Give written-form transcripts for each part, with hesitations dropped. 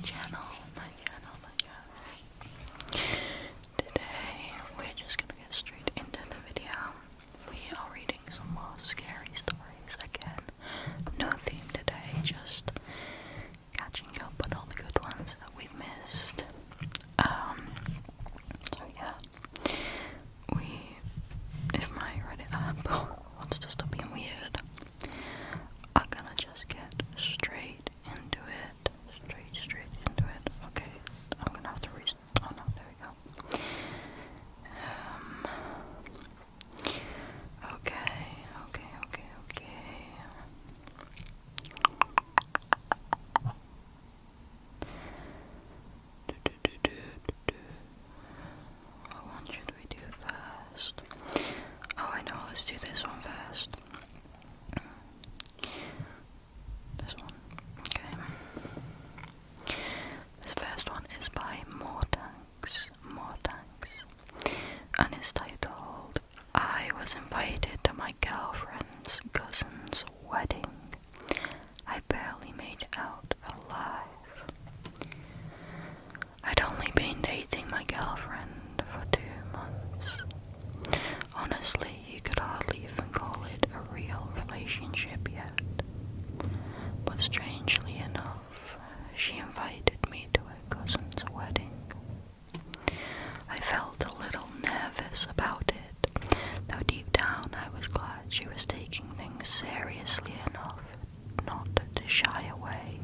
channel. Today we're just gonna get straight into the video. We are reading some more scary stories again. No theme today, just catching up on all the good ones that we've missed. So yeah, if my Reddit app wants to stop being weird, I'm gonna just get straight into it. Straight into it. Okay, I'm gonna have to oh no, there we go. Okay. What one should we do first? Oh, I know, let's do this one first. This one. Okay. This first one is by More Tanks. And it's titled, I was invited to my girlfriend's cousin's wedding. I barely made it out alive. I'd only been dating my girlfriend for 2 months. Honestly, you could hardly even call it a real relationship yet. But strangely enough, she invited me to her cousin's wedding. I felt a little nervous about it, though deep down I was glad she was taking things seriously enough not to shy away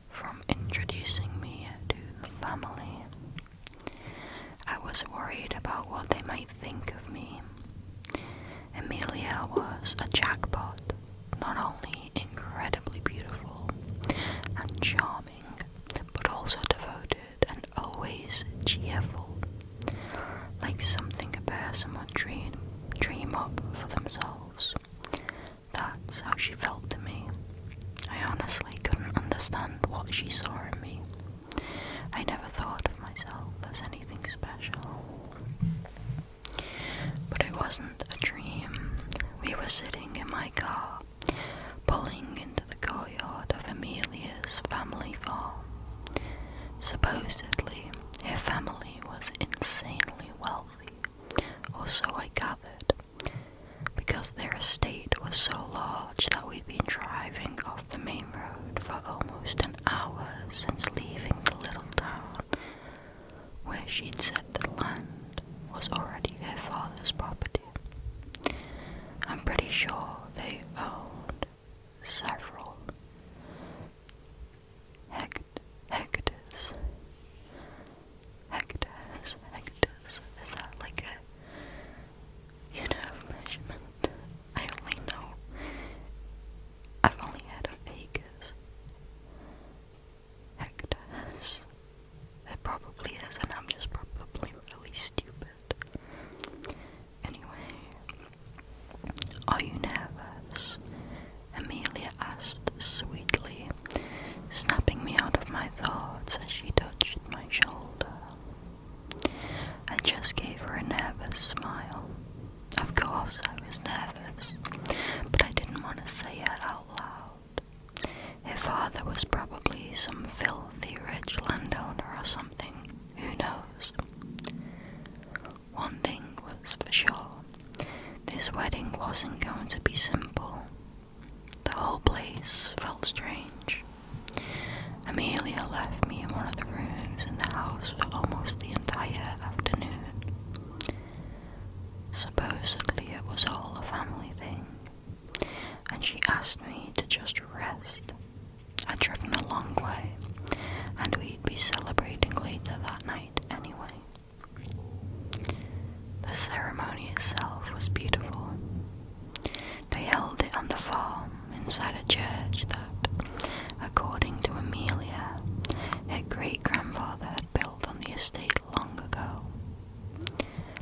from introducing me to the family. I was worried about what they might think of me. Amelia was a jackpot, not only incredibly beautiful and charming, but also devoted and always cheerful, like something a person would dream up for themselves. That's how she felt to me. I honestly couldn't understand what she saw in me. I never thought of myself as anything special. But it wasn't a dream. We were sitting in my car, pulling into the courtyard of Amelia's family farm. Supposedly, her family was insanely wealthy, or so I gathered, because their estate was so large that we'd been driving off the main road for almost an hour since leaving the little town where she'd said the land was already her father's property. I'm pretty sure they owned several hectares. Is that like a unit of measurement? I've only heard of acres. Hectares. There probably is, and I'm just probably really stupid. Anyway, are you nervous? Amelia asked sweetly, snapping me out of my thoughts as she touched my shoulder. I just gave her a nervous smile. Of course I was nervous, but I didn't want to say it out loud. Her father was probably some filthy rich landowner or something, who knows? One thing was for sure, this wedding wasn't going to be simple. The whole place felt strange. Amelia left me in one of the rooms in the house for almost the entire afternoon. Supposedly it was all a family thing, and she asked me to just rest. I'd driven a long way, and we'd be celebrating later that night anyway. The ceremony itself was beautiful. They held it on the farm inside a church that, according to Amelia, her great-grandfather had built on the estate long ago.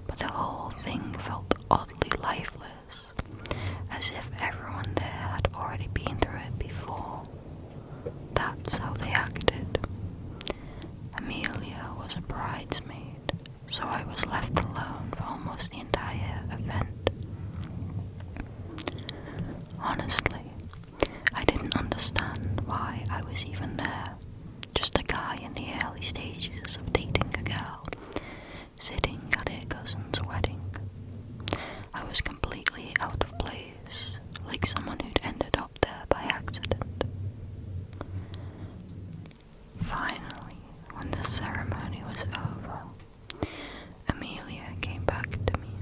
But the whole thing felt oddly lifeless, as if everyone there had already been through it before. That's how they acted. in the early stages of dating a girl sitting at her cousin's wedding. I was completely out of place, like someone who'd ended up there by accident. Finally, when the ceremony was over, Amelia came back to me.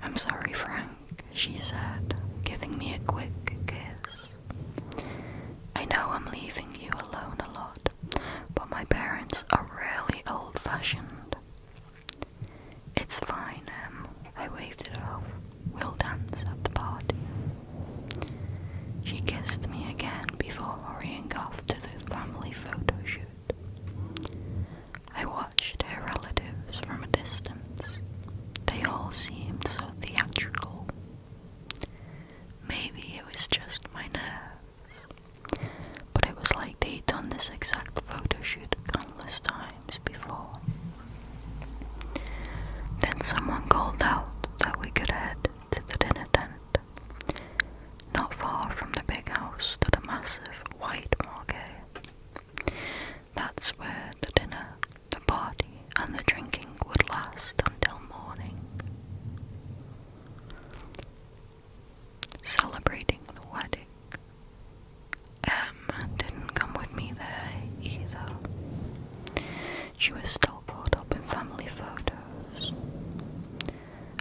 "I'm sorry, Frank," she said, giving me a quick kiss. "I know I'm leaving you alone a lot, but my parents are really old-fashioned." "It's fine, I waved it off. "We'll dance at the party." She kissed me again before hurrying off to the family photo shoot. I watched her relatives from a distance. They all seemed so theatrical. Maybe it was just my nerves, but it was like they'd done this exact photo shoot countless times before. Then someone called out that we could head to the dinner tent. Not far from the big house stood a massive white marquee. That's where the dinner, the party, and the drinking would last until morning. Celebrating the wedding. Didn't come with me there either. She was still caught up in family photos.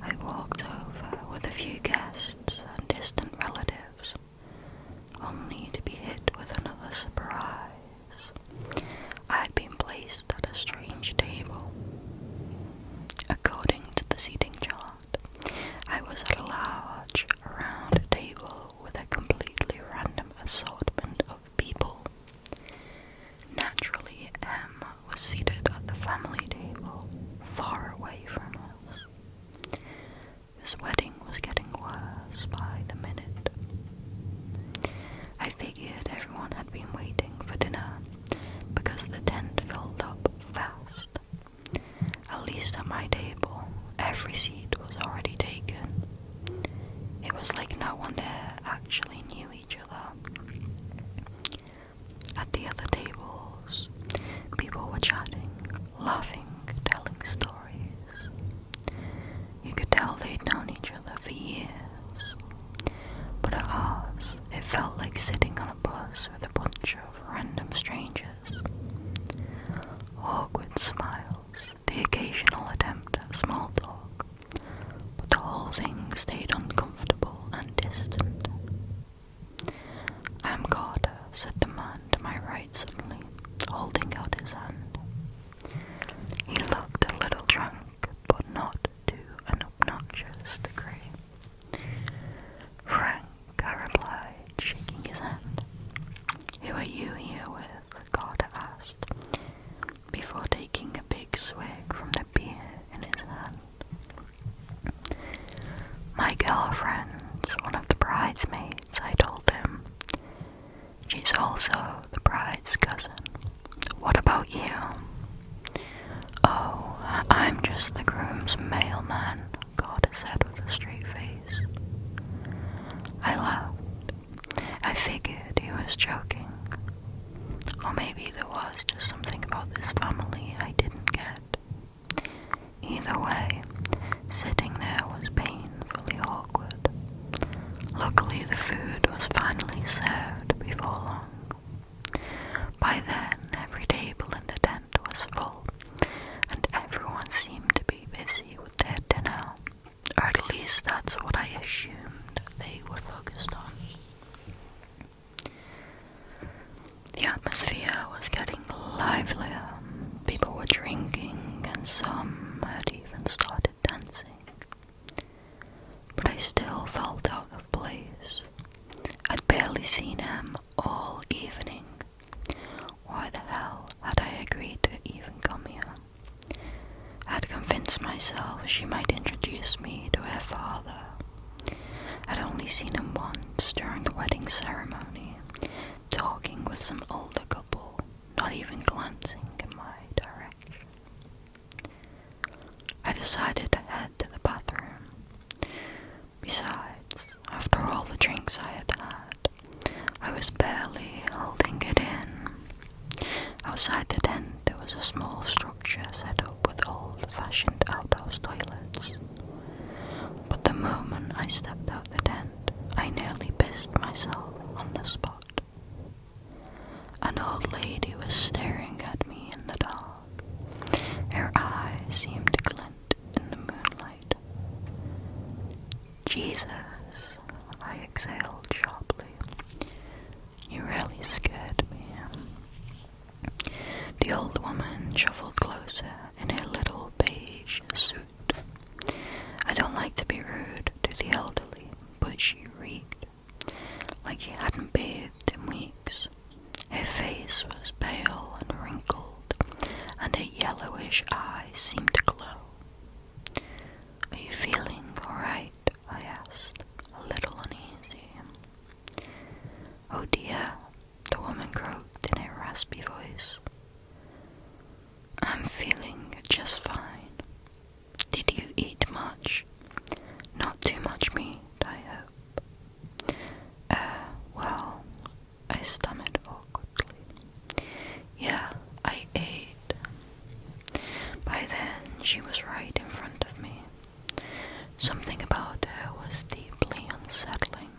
I walked over with a few guests and distant relatives, only to be hit with another surprise. I had been placed at a strange table. According to the seating chart, I was at a large, round table with a completely random assortment of people. Naturally, Em was seated at the family table, far away from us. This wedding was getting worse by the minute. I figured everyone had been waiting for dinner because the tent filled up fast. At least at my table, every seat was already taken. It was like no one there actually knew each other. At the other tables, people were chatting, laughing, telling stories. You could tell they'd known each other for years. But at ours, it felt like sitting on a bus with a bunch of random strangers. Awkward smiles, the occasional attempt at small talk, but the whole thing stayed uncomfortable and distant. "I'm Carter," said the man to my right suddenly, holding out his hand. He looked a little drunk, but not to an obnoxious degree. "Frank," I replied, shaking his hand. "Who are you here with?" Carter asked, before taking a big swig from the beer in his hand. "My girlfriend, one of the bridesmaids," I told him. "She's also the bride's cousin. What about you?" "Oh, I'm just the groom's mailman," Carter said with a straight face. I laughed. I figured he was joking. Or maybe there was just something about this family I didn't get. Either way, sitting there was painfully awkward. Luckily, the food was finally served before long. By then, every table in the tent was full, and everyone seemed to be busy with their dinner, or at least that's what I assumed they were focused on. The atmosphere was getting livelier. People were drinking, and some had even started dancing. But I still felt out of place. I'd barely seen him all evening. Why the hell had I agreed to even come here? I'd convinced myself she might introduce me to her father. I'd only seen him once during the wedding ceremony, talking with some older couple, not even glancing in my direction. I decided to head to the bathroom. Besides, after all the drinks I had had, I was barely holding it in. I was Beside the tent there was a small structure set up with old-fashioned outhouse toilets. But the moment I stepped out the tent, I nearly pissed myself on the spot. An old lady was staring at me in the dark. Her eyes seemed to glint in the moonlight. Jesus, I exhaled sharply. You really scared me. The old woman shuffled closer in her little beige suit. I don't like to be rude to the elderly, but she reeked like she hadn't bathed in weeks. Her face was pale and wrinkled, and her yellowish eyes seemed to glow. Are you feeling alright? I asked, a little uneasy. Oh dear, the woman croaked in a raspy voice. I'm feeling just fine. Did you eat much? Not too much meat, I hope. Well, I stammered awkwardly. Yeah, I ate. By then, she was right in front of me. Something about her was deeply unsettling,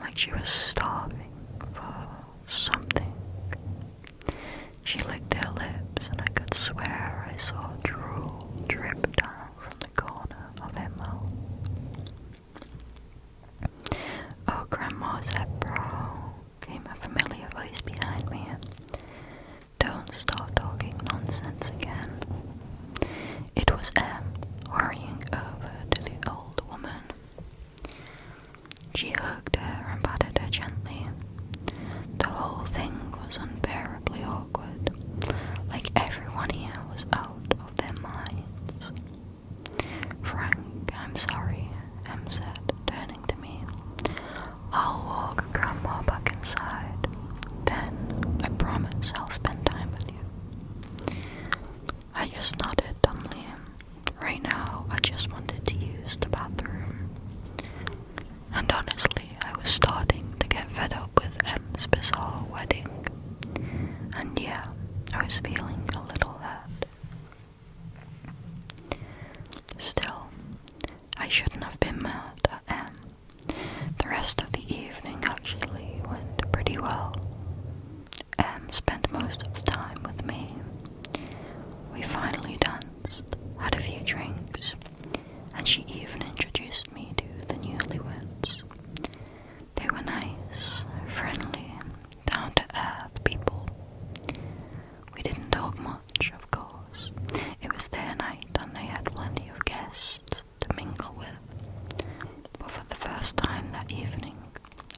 like she was starving for something. She licked her lips, and I could swear I saw drool drip down from the corner of her mouth. Oh, Grandma Zebra, came a familiar voice behind me. Don't start talking nonsense again. It was Em, hurrying over to the old woman. She hugged her and patted her gently. The whole thing was unbearably awkward, like everyone here was out of their minds. Frank, I'm sorry, Em said, turning to me. I'll walk Grandma back inside. Then I promise I'll spend time with you. I just nodded dumbly. Right now, I just wanted to use the bathroom. And honestly, I was starting to get fed up with Em's bizarre wedding. And yeah, I was feeling a little hurt. Still, I shouldn't have been mad at Em. The rest of the evening actually went pretty well. Em spent most of the time with me. We finally danced, had a few drinks, and she even introduced me to the newlyweds. They were nice, friendly, down-to-earth people. We didn't talk much, of course. It was their night and they had plenty of guests to mingle with. But for the first time that evening,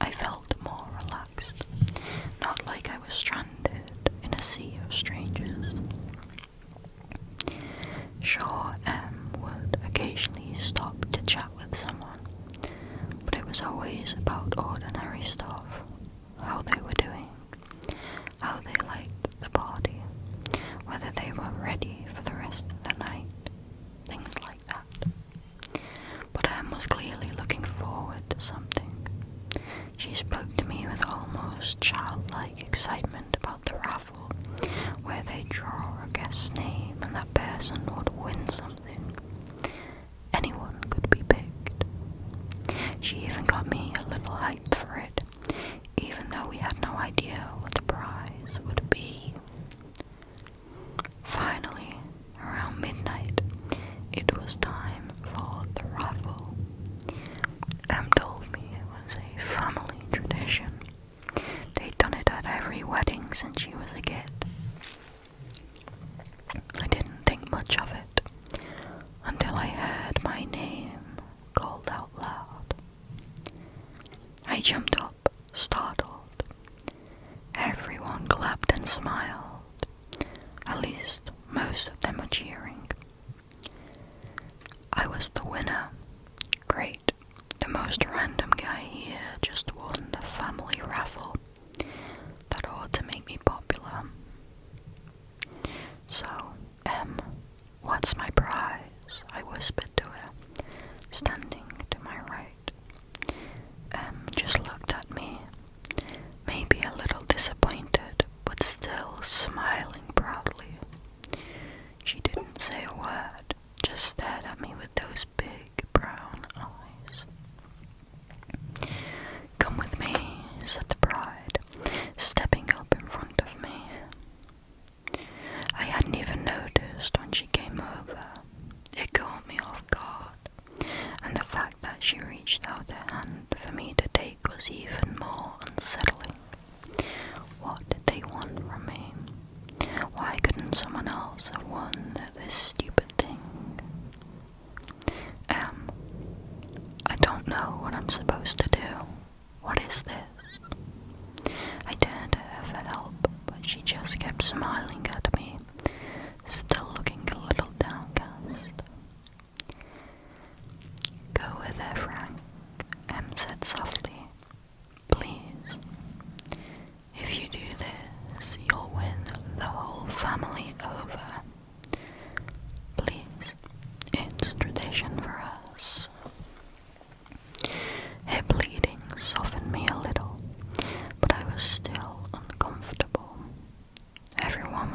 I felt more relaxed. Not like I was stranded in a sea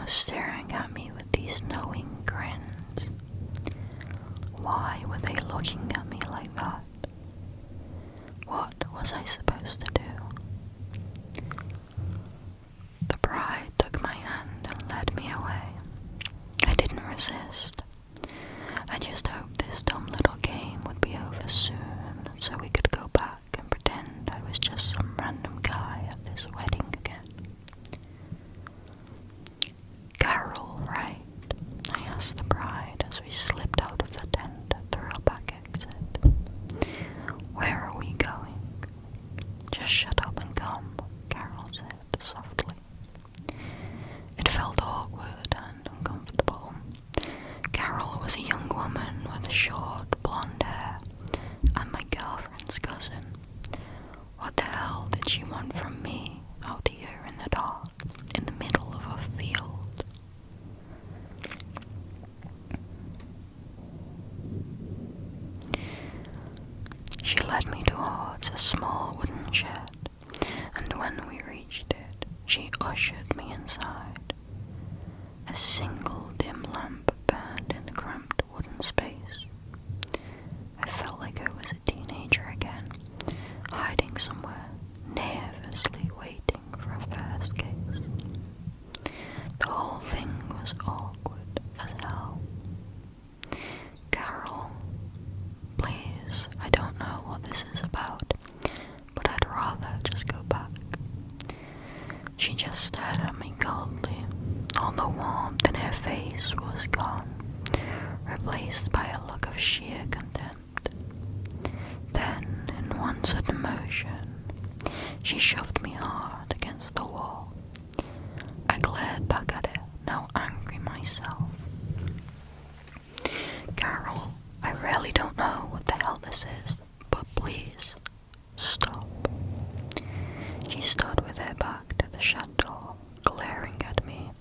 was staring at me with these knowing grins. Why were they looking at me like that? What was I supposed to do? The bride took my hand and led me away. I didn't resist. I just hoped this dumb little game would be over soon so we could go back and pretend I was just some random guy at this wedding again. Carol, right? I asked the bride as we slipped out of the tent through a back exit. Where are we going? Just shut up and come, Carol said softly. It felt awkward and uncomfortable. Carol was a young woman with short blonde hair and my girlfriend's cousin. What the hell did she want from me out here in the dark, in the middle of a field? She led me towards a small wooden shed, and when we reached it, she ushered me inside. A single dim lamp burned in the cramped wooden space. I felt like I was a teenager again, hiding somewhere, nervously waiting for a first kiss. The whole thing was awkward as hell. Carol, please, I don't know what this is about, but I'd rather just go back. She just stared at me coldly. All the warmth in her face was gone, replaced by a look of sheer contempt. Then, in one sudden motion, she shoved me hard against the wall. I glared back at her, now angry myself. Carol, I really don't know what the hell this is, but please, stop. She stood with her back to the shed door, glaring at me.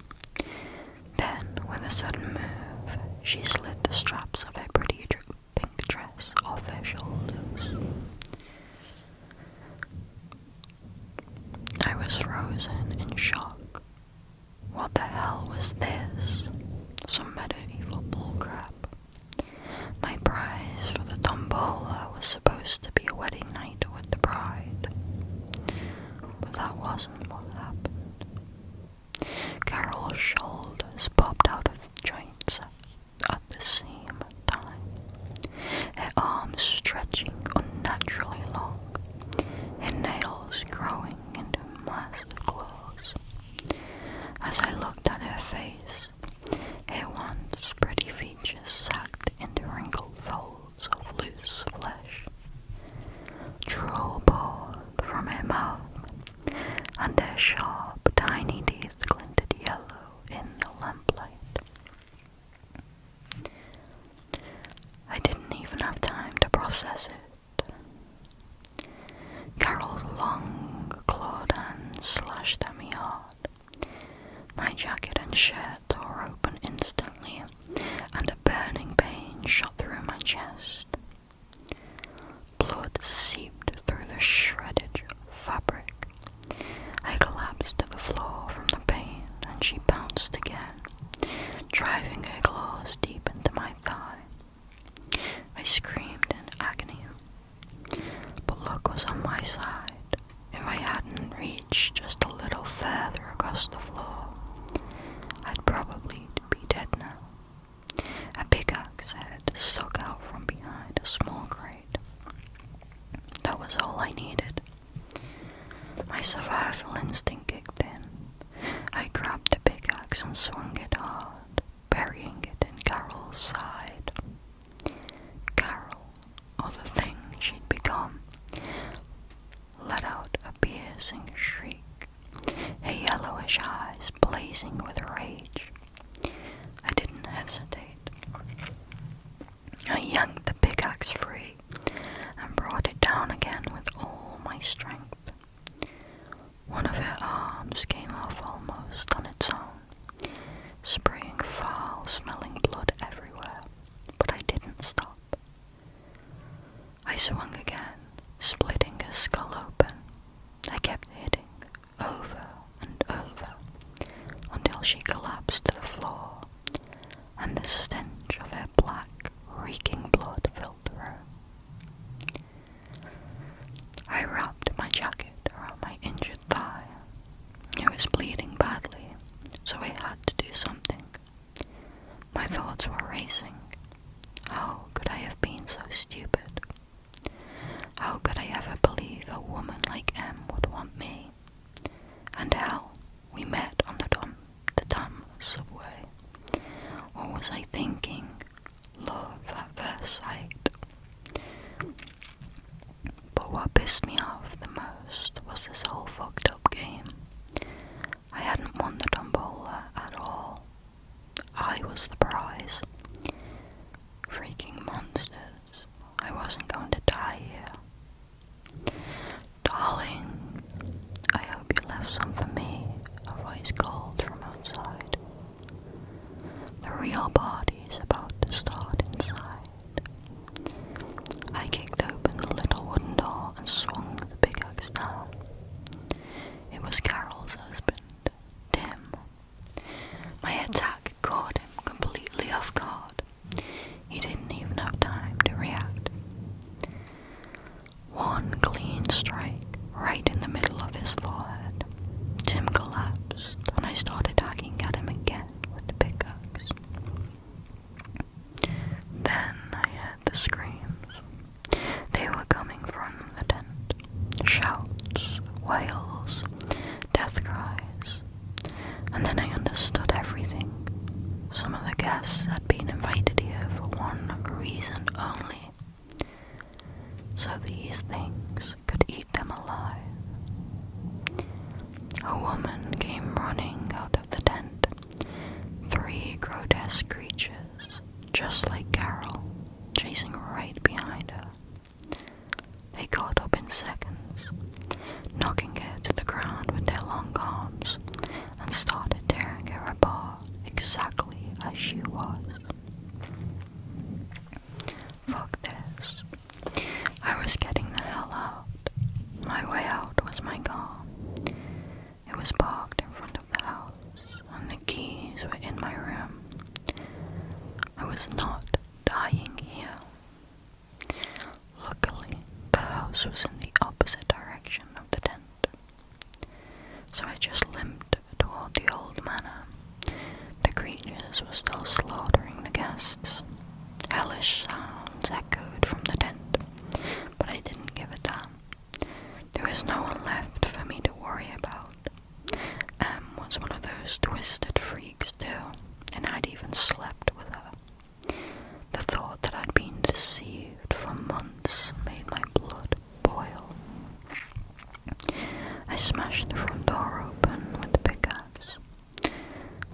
Then, with a sudden move, she slid the straps of her pretty pink dress off her shoulders. I was frozen in shock. What the hell was this? Some medieval bullcrap. My prize for the tombola was supposed to be a wedding night with the bride. But that wasn't what happened. Carol's shoulders popped out of the joints at the same time, her arms stretching unnaturally long, her nails growing into massive claws. As I looked at her face, her once pretty features sagged into wrinkled folds of loose flesh. Drool poured from her mouth, and her sharp, tiny teeth glinted yellow in the lamplight. I didn't even have time to process it. Carol's long, clawed hands slashed at me hard. My jacket and shirt tore open instantly, and a burning pain shot through my chest. Blood seeped through the shredded fabric. I collapsed to the floor from the pain, and she bounced again, driving her claws deep into my thigh. I screamed in agony, but luck was on my side. If I hadn't reached just a little further across the floor, I'd probably be dead now. A pickaxe head stuck out from behind a small crate. That was all I needed. My survival instinct kicked in. I grabbed the pickaxe and swung it hard, burying it in Carol's side. Carol, or the thing she'd become, let out a piercing shriek, her yellowish eyes blazing with rage. I didn't hesitate. I yanked the pickaxe free and brought it down again with all my strength. One of her arms came off almost on its own, spraying foul-smelling blood everywhere, but I didn't stop. I swung again, splitting her skull open. I kept hitting over and over until she collapsed to the floor, and the stench of her black, reeking blood filled the room. I wrapped my jacket around my injured thigh. It was bleeding badly, so I had to do something. My thoughts were racing. How could I have been so stupid? How could I ever believe a woman like Em would want me? And hell, we met on the damn subway. Or was I thinking love at first sight? But what pissed me off the most was this whole fucked up game. I hadn't won the tombola at all. I was the prize. Freaking monsters. I wasn't going to die here. Darling, I hope you left some for me, a voice called from outside. The real party's about to start inside. I kicked open the little wooden door and swung the pickaxe down. It was Carol's husband, Tim. My attack caught him completely off guard. He didn't even have time to react. One clean strike right in the middle of his forehead. Tim collapsed, and I started hacking at him again with the pickaxe. Then I heard the screams. They were coming from the tent. Shouts, wails, death cries. And then I understood everything. Some of the guests had been invited here for one reason only. So these things could eat them alive. A woman came running out of the tent. 3 grotesque creatures, just like Carol, chasing right behind her. They caught up in seconds, knocking her to the ground with their long arms, and started tearing her apart exactly as she was. Fuck this. I was getting the hell out. My way out was my car. It was parked in front of the house, and the keys were in my room. I was not dying here. Luckily, the house was in the opposite direction of the tent, so I just limped toward the old manor. The creatures were still slaughtering the guests. Hellish sounds echoed from the tent, but I didn't give a damn. There was no one left for me to worry about. Was one of those twisted freaks too, and I'd even slept with her. The thought that I'd been deceived for months made my blood boil. I smashed the front door open with the pickaxe.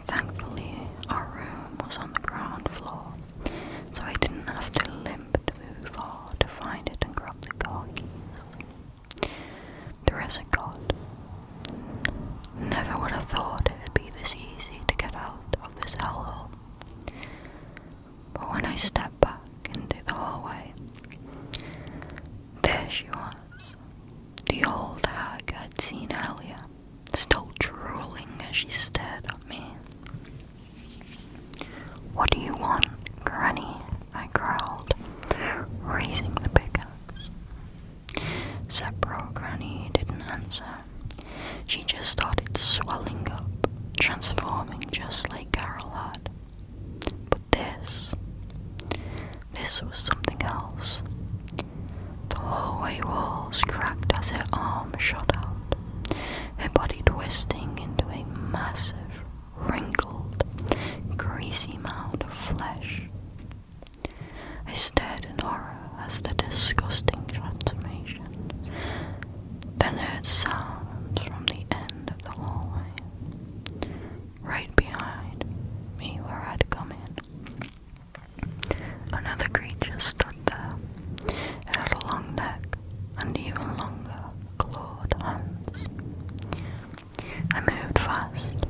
Thankfully, our room was on the ground floor, so I didn't have to limp too far to find it and grab the car keys. There is a God. Never would have thought it'd be this easy to get out of this hellhole. But when I stepped back into the hallway, there she was. The old hag I'd seen earlier, still drooling as she stared at me. "What do you want, Granny?" I growled, raising the pickaxe. Sepro Granny didn't answer. She just started swelling up, transforming just like Carol had. But this was something else. The hallway walls cracked as her arm shot out, her body twisting into a massive, wrinkled, greasy mound of flesh. I stared in horror as the disgusting transformation, then heard sounds from the end of the hallway, right behind me where I'd come in. Another creature stood there. It had a long neck and even longer clawed hands. I moved fast,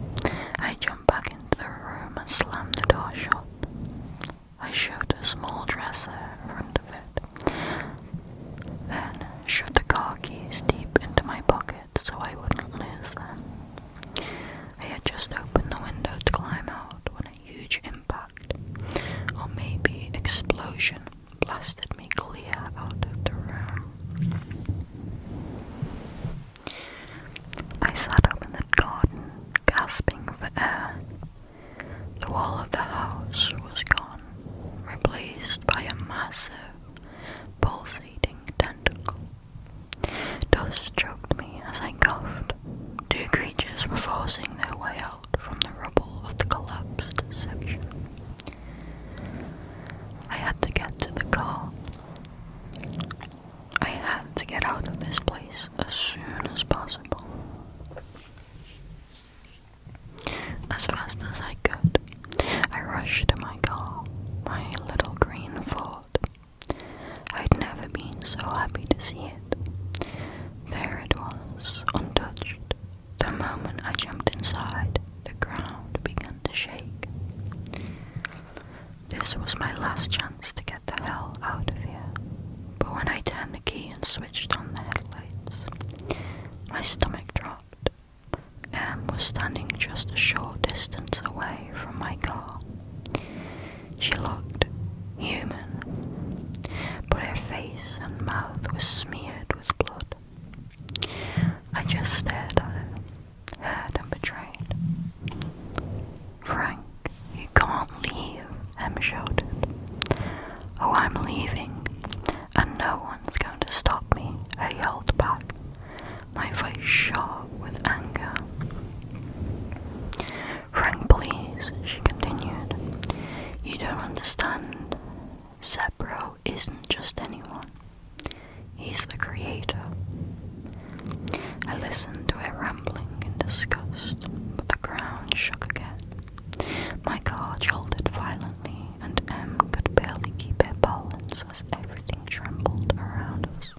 The wall of the house was gone, replaced by a massive, pulsating tentacle. Dust choked me as I coughed. Two creatures were forcing their way out from the rubble of the collapsed section. I had to get to the car. I had to get out of this place as soon as possible. As fast as I could, I rushed to my car, my little green Ford. I'd never been so happy to see it. There it was, untouched. The moment I jumped inside, the ground began to shake. This was my last chance to get the hell out of here. But when I turned the key and switched on the headlights, my stomach dropped. Em was standing just a short distance away from my car. She looked human, but her face and mouth was smeared with blood. I just stared at her, hurt and betrayed. "Frank, you can't leave," Em shouted. "Oh, I'm leaving, and no one's going to stop me," I yelled back, my voice sharp with anger. "Frank, please," she continued. "You don't understand. Sepro isn't just anyone. He's the creator." I listened to her rambling in disgust, but the ground shook again. My car jolted violently, and Em could barely keep her balance as everything trembled around us.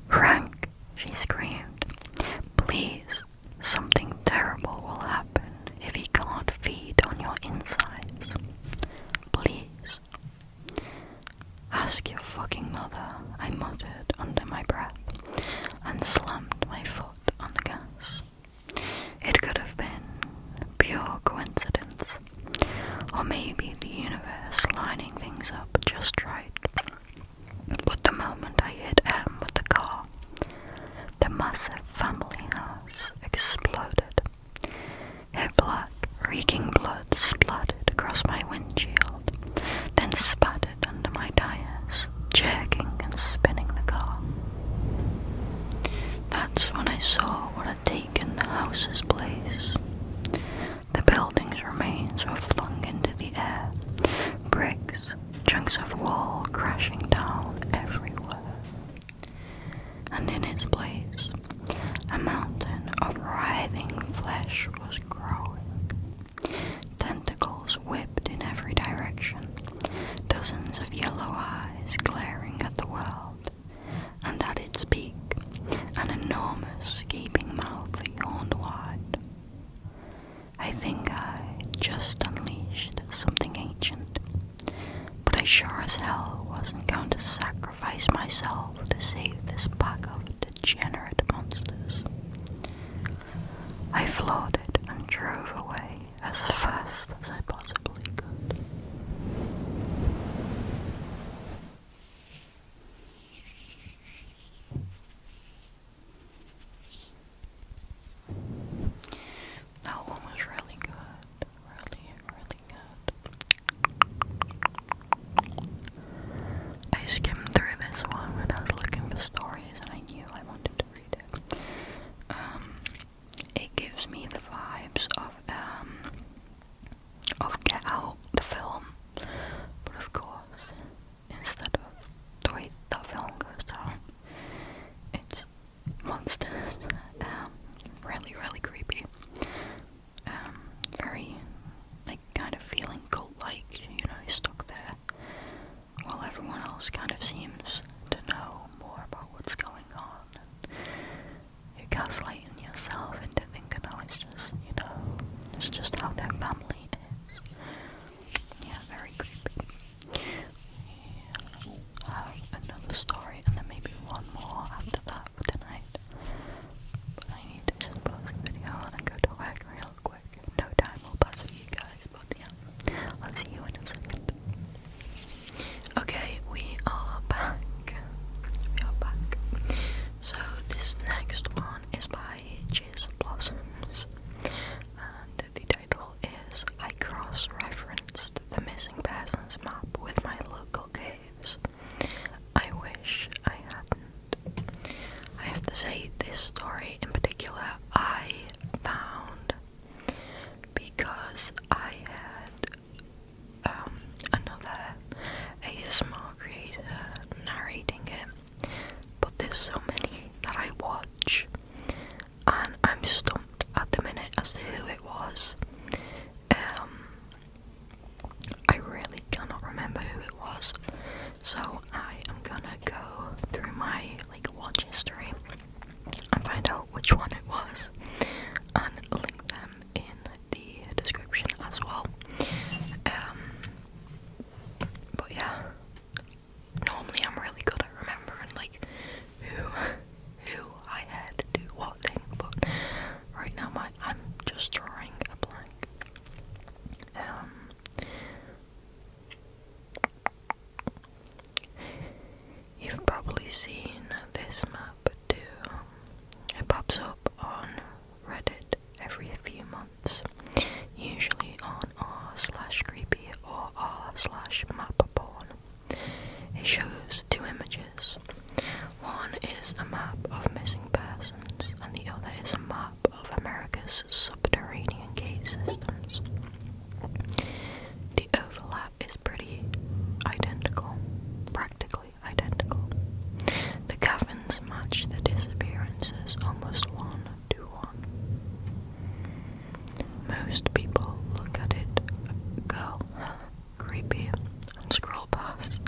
"Frank," she screamed, "please, something terrible will happen if you can't feed on your insides. Please." "Ask your fucking mother," I muttered under my breath, and slammed my foot on the gas. It could have been pure coincidence, or maybe the universe lining things up just right. But the moment I hit Em with the car, the massive family house exploded. Her black, reeking blood splattered across my windshield, then spattered under my tires, jerking and spinning the car. That's when I saw what had taken the house's place. The building's remains were flung into the air, bricks, chunks of wall crashing down everywhere. And in its place, a mountain of writhing flesh was growing. Tentacles whipped in every direction, dozens of yellow eyes glaring at the world, and at its peak, an enormous gaping mouth yawned wide. I think I just unleashed something ancient, but I sure as hell wasn't going to sacrifice myself to save this pack of degenerate monsters. I floored it and drove away as fast as I possibly could. That one was really good. Really, really good. I skimmed through this one when I was looking for stories and I knew I wanted to read it. It gives me the vibes of Get Out, the film, but of course, instead of the way that film goes down, it's monsters. Really, really creepy. Very, like, kind of feeling cult-like, you know, you're stuck there, while everyone else kind of seems to know more about what's going on, and you're gaslighting yourself into thinking, oh, it's just, you know, it's just how their family is. Yeah, very creepy. I have another story, and then maybe one more after that for tonight. But I need to just pause the video and go to work real quick. No time will pass for you guys, but yeah, I'll see you in a second. Okay, we are back. So this next one is by Jizz Blossoms, and the title is was. I really cannot remember who it was, so I am gonna go through my watch history and find out which one it was and link them in the description as well. But yeah, normally I'm really good at remembering who I had to do what thing, but right now I'm just drawing a blank. You've probably seen this map too. It pops up on Reddit every few months, usually on r/FREEBIE or r/mapporn. It shows two images. One is a map of missing persons, and the other is a map of America's subterranean cave systems. The overlap is pretty identical, practically identical. The caverns match the disappearances almost 1-to-1. Most people look at it, go, creepy, and scroll past.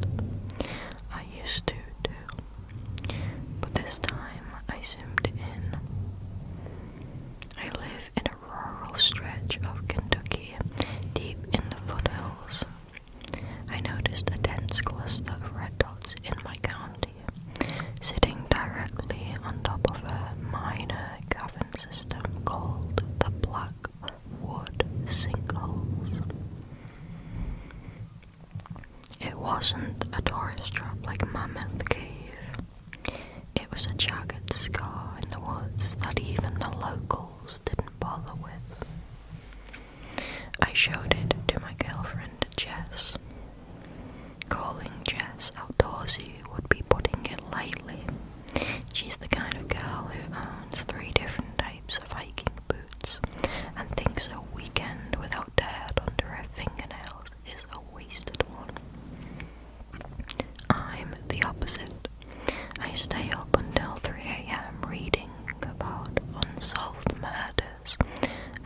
I used to too, but this time I zoomed in. I live in a rural stretch of Kentucky, deep in the foothills. I noticed a dense cluster of red dots in my county, sitting directly on top of a minor cavern system called the Blackwood Sinkholes. It wasn't a tourist trap like Mammoth Cave. It was a jagged scar in the woods that even the locals didn't bother with. I showed it to my girlfriend Jess. Calling Jess outdoorsy would be putting it lightly. She's the kind of girl who owns 3 different types of hiking boots and thinks a weekend without dirt under her fingernails is a wasted one. I'm the opposite. I stay up until 3 a.m. reading about unsolved murders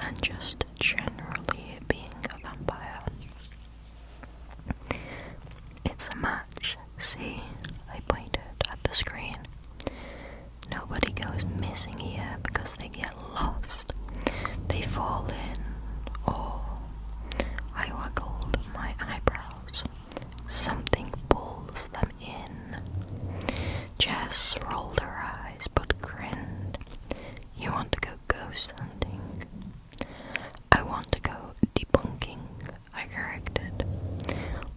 and just generally being a vampire. It's a match, see? I pointed at the screen. Nobody goes missing here because they get lost. They fall in, or I waggled my eyebrows. Something pulls them in. Jess rolled her eyes but grinned. You want to go ghost hunting? I want to go debunking, I corrected.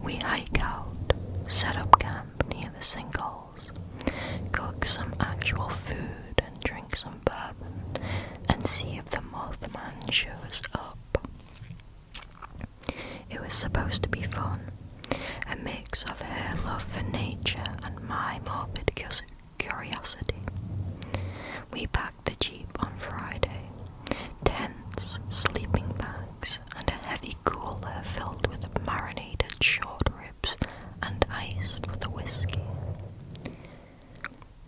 We hike out, set up camp near the sinkholes, cook some actual food and drink some bourbon, and see if the Mothman shows up. It was supposed to be fun, a mix of her love for nature and my morbid curiosity. We packed the Jeep on Friday, tents, sleeping bags, and a heavy cooler filled with marinated short ribs and ice for the whiskey.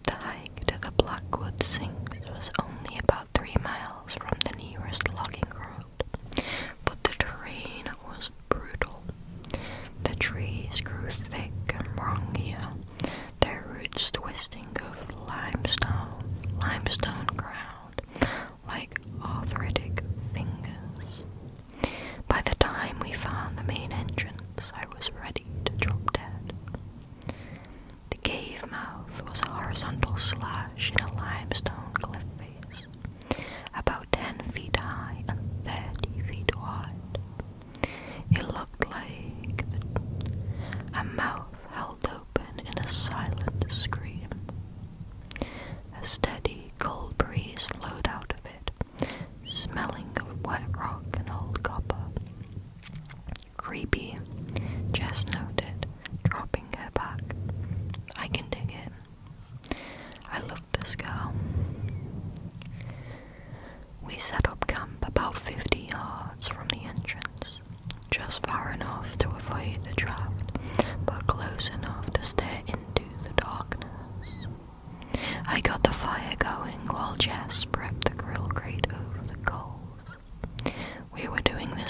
The hike to the Blackwood Sinks was only about 3 miles from the nearest logging road, but the terrain was brutal. The trees grew thick and wrong here, their roots twisting over limestone ground like arthritic fingers.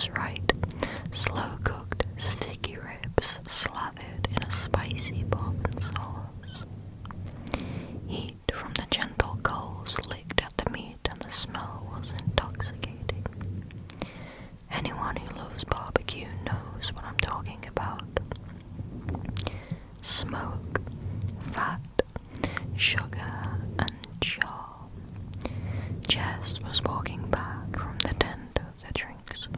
was right. Slow-cooked, sticky ribs slathered in a spicy bourbon sauce. Heat from the gentle coals licked at the meat, and the smell was intoxicating. Anyone who loves barbecue knows what I'm talking about. Smoke, fat, sugar, and char. Jess was walking back from the tent of the drinks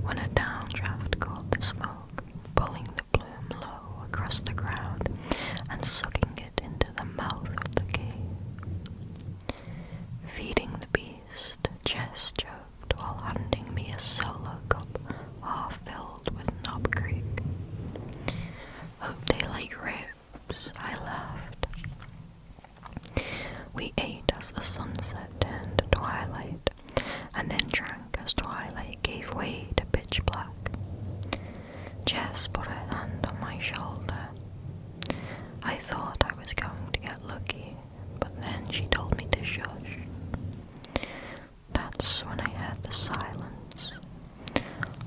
when a downdraft caught the smoke, pulling the plume low across the crowd and sucking it into the mouth of the cave. Feeding the beast, Jess joked while handing me a solo cup half filled with Knob Creek. Hope they like ribs, I laughed. We ate as the sunset turned to twilight, and then drank as twilight gave way to pitch black. Jess put her hand on my shoulder. I thought I was going to get lucky, but then she told me to shush. That's when I heard the silence.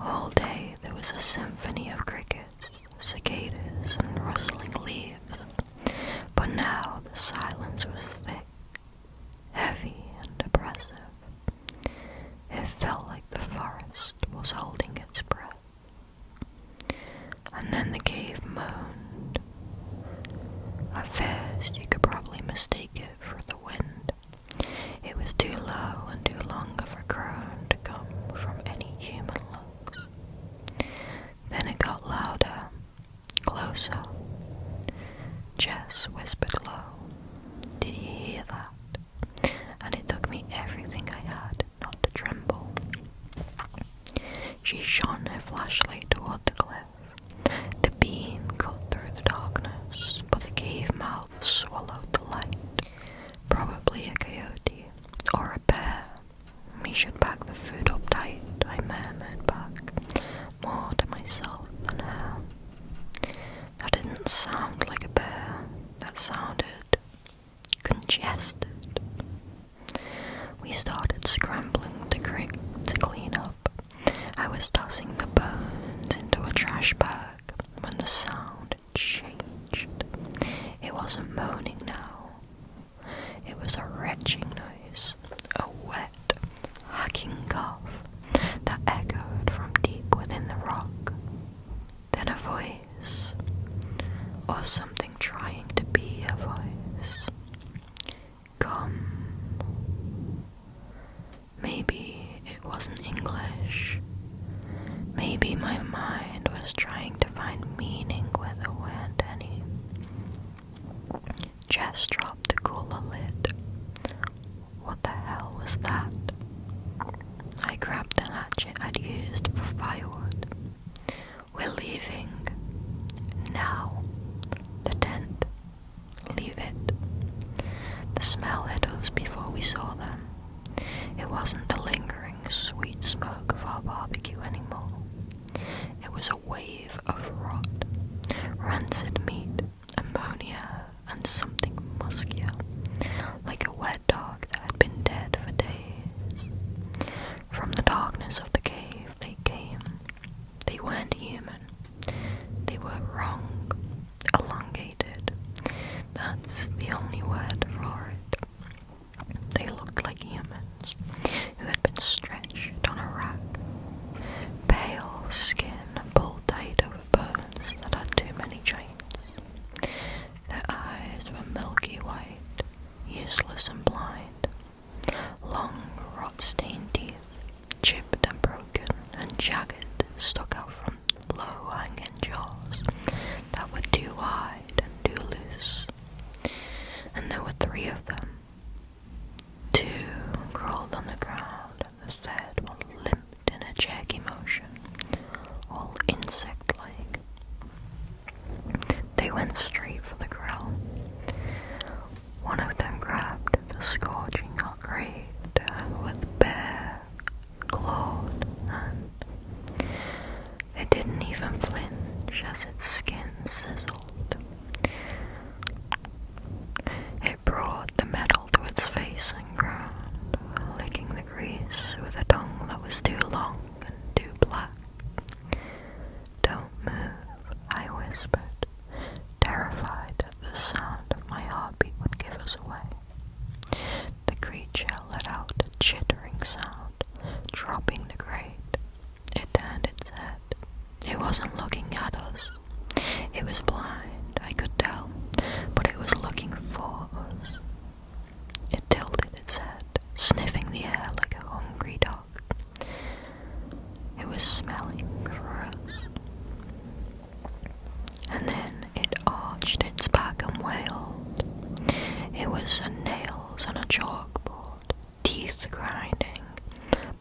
All day there was a symphony of crickets, cicadas, and rustling leaves, but now the silence was thick, heavy, and oppressive. It felt like the forest was holding its breath. And then the cave moaned. At first you could probably mistake it for the wind. It was too low and too long of a groan to come from any human lungs. Then it got louder, closer. Jess whispered low, "Did you hear that?" And it took me everything I had not to tremble. She shone her flashlight toward the cliff. The beam cut through the darkness, but the cave mouth swallowed the light. Probably a coyote or a bear. We should pack the food up tight, I murmured back, more to myself than her. That didn't sound like a bear. That sounded congested. We started scrambling the creek to clean up. I was tossing the bones into a trash bag when the sound changed. It wasn't moaning now. It was a retching noise, a wet, hacking cough that echoed from deep within the rock. Then a voice, or something trying to be a voice. Come. Maybe it wasn't English. Maybe my mind was trying to find meaning where there weren't any. Jess dropped the cooler lid. What the hell was that? I grabbed the hatchet I'd used for firewood. We're leaving. Now. The tent. Leave it. The smell hit us before we saw them. It wasn't the lingering, sweet smoke of our barbecue anymore. It was a wave of rot, rancid meat, ammonia, and something muskier, like a wet dog that had been dead for days. From the darkness of the cave they came. They weren't human. They were wrong, elongated. That's the only word for it. They looked like humans who had been stretched on a rack. Pale skin pulled tight over bones that had too many joints. Their eyes were milky white, useless and blind. Long, rot-stained teeth, chipped and broken and jagged, stuck out from low-hanging jaws that were too wide and too loose. And there were 3 of them. 2 crawled on the ground, and the third one limped in a jerky motion, all insect-like. They went straight for the grill. One of them grabbed the scorching hot grate with bare, clawed hand. It didn't even flinch as its skin sizzled. It brought the metal to its face and ground, licking the grease with a tongue that was too long and too black. It wasn't looking at us. It was blind, I could tell, but it was looking for us. It tilted its head, sniffing the air like a hungry dog. It was smelling for us. And then it arched its back and wailed. It was nails on a chalkboard, teeth grinding,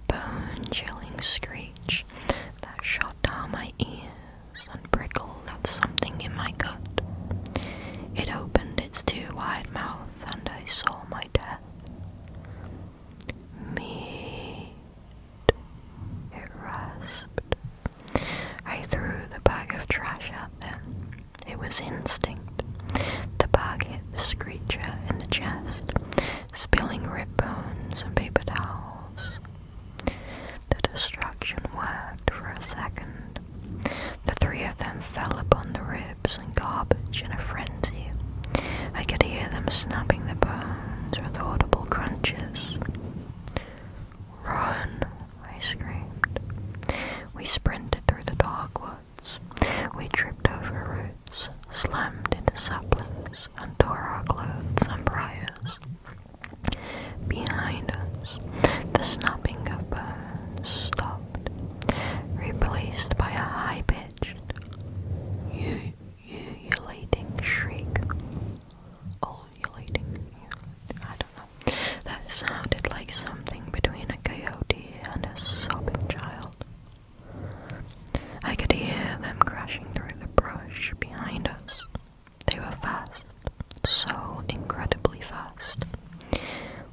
bone-chilling screech that shot down my ears and prickled at something in my gut. It opened its too wide mouth and I saw my death. Meat, it rasped. I threw the bag of trash at them. It was instinct. The bag hit the screecher in the chest, spilling rib bones and paper towels. The distraction worked for a second. The three of them fell upon the ribs and garbage in a frenzy. I could hear them snapping the bones with audible crunches. "Run!" I screamed. We sprinted through the dark woods. We tripped over roots, slammed into saplings, and tore our clothes and briars. Behind us, the snapping of bones stopped, replaced by a high-pitched, ululating shriek. Ululating, I don't know. That sounded like something between a coyote and a sobbing child. I could hear them crashing through the brush behind us. They were fast, so incredibly fast.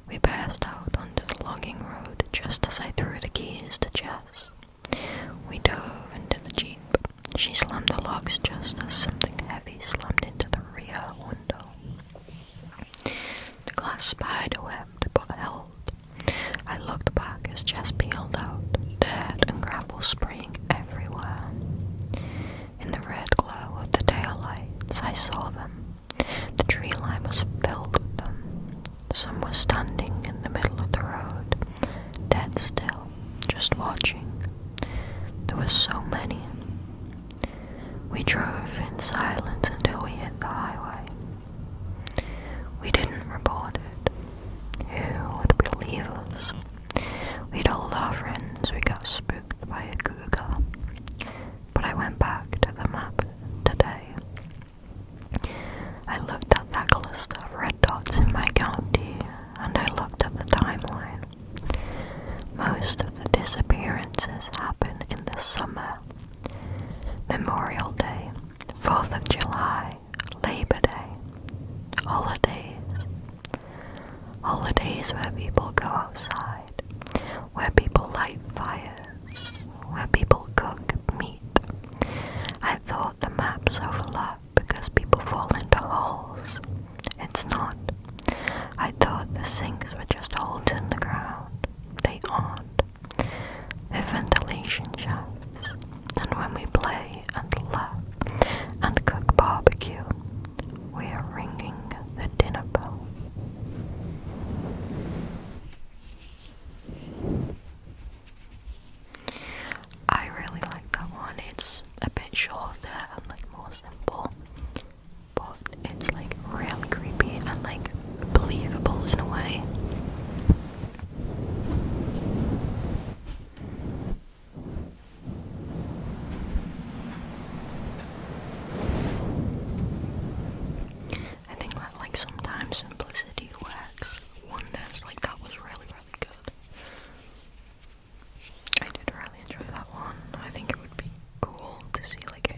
We passed out onto the logging road just as I threw the keys to Jess. We dove into the Jeep. She slammed the locks just as something heavy slammed into the rear window. The glass spider-webbed but held. I looked back as Jess peeled out, dirt and gravel spraying everywhere. In the red glow of the taillights, I saw them. The tree line was filled with them. Some were standing in the middle of the road, dead still, just watching. There were so many. We drove in silence until we hit the highway. We didn't report it. Who would believe us? We told our friends we got spooked by a cougar. But I went back to the map today. I looked at that cluster of red dots in my county, and I looked at the timeline. Most of the disappearances happen in the summer. Memorial Day, 4th of July, Labor Day, holidays. Holidays where people go outside, where people light fires, where people cook meat. I thought the maps overlap because people fall into holes. It's not. I thought the sinks were just holes in the ground. They aren't. They're ventilation shafts. And when we play and laugh and cook barbecue, we are ringing the dinner bell. I really like that one. It's a bit shorter and like more simple, but it's like really creepy and like believable in a way. I think that like sometimes simplicity works wonders. Like that was really, really good. I did really enjoy that one. I think it would be cool to see like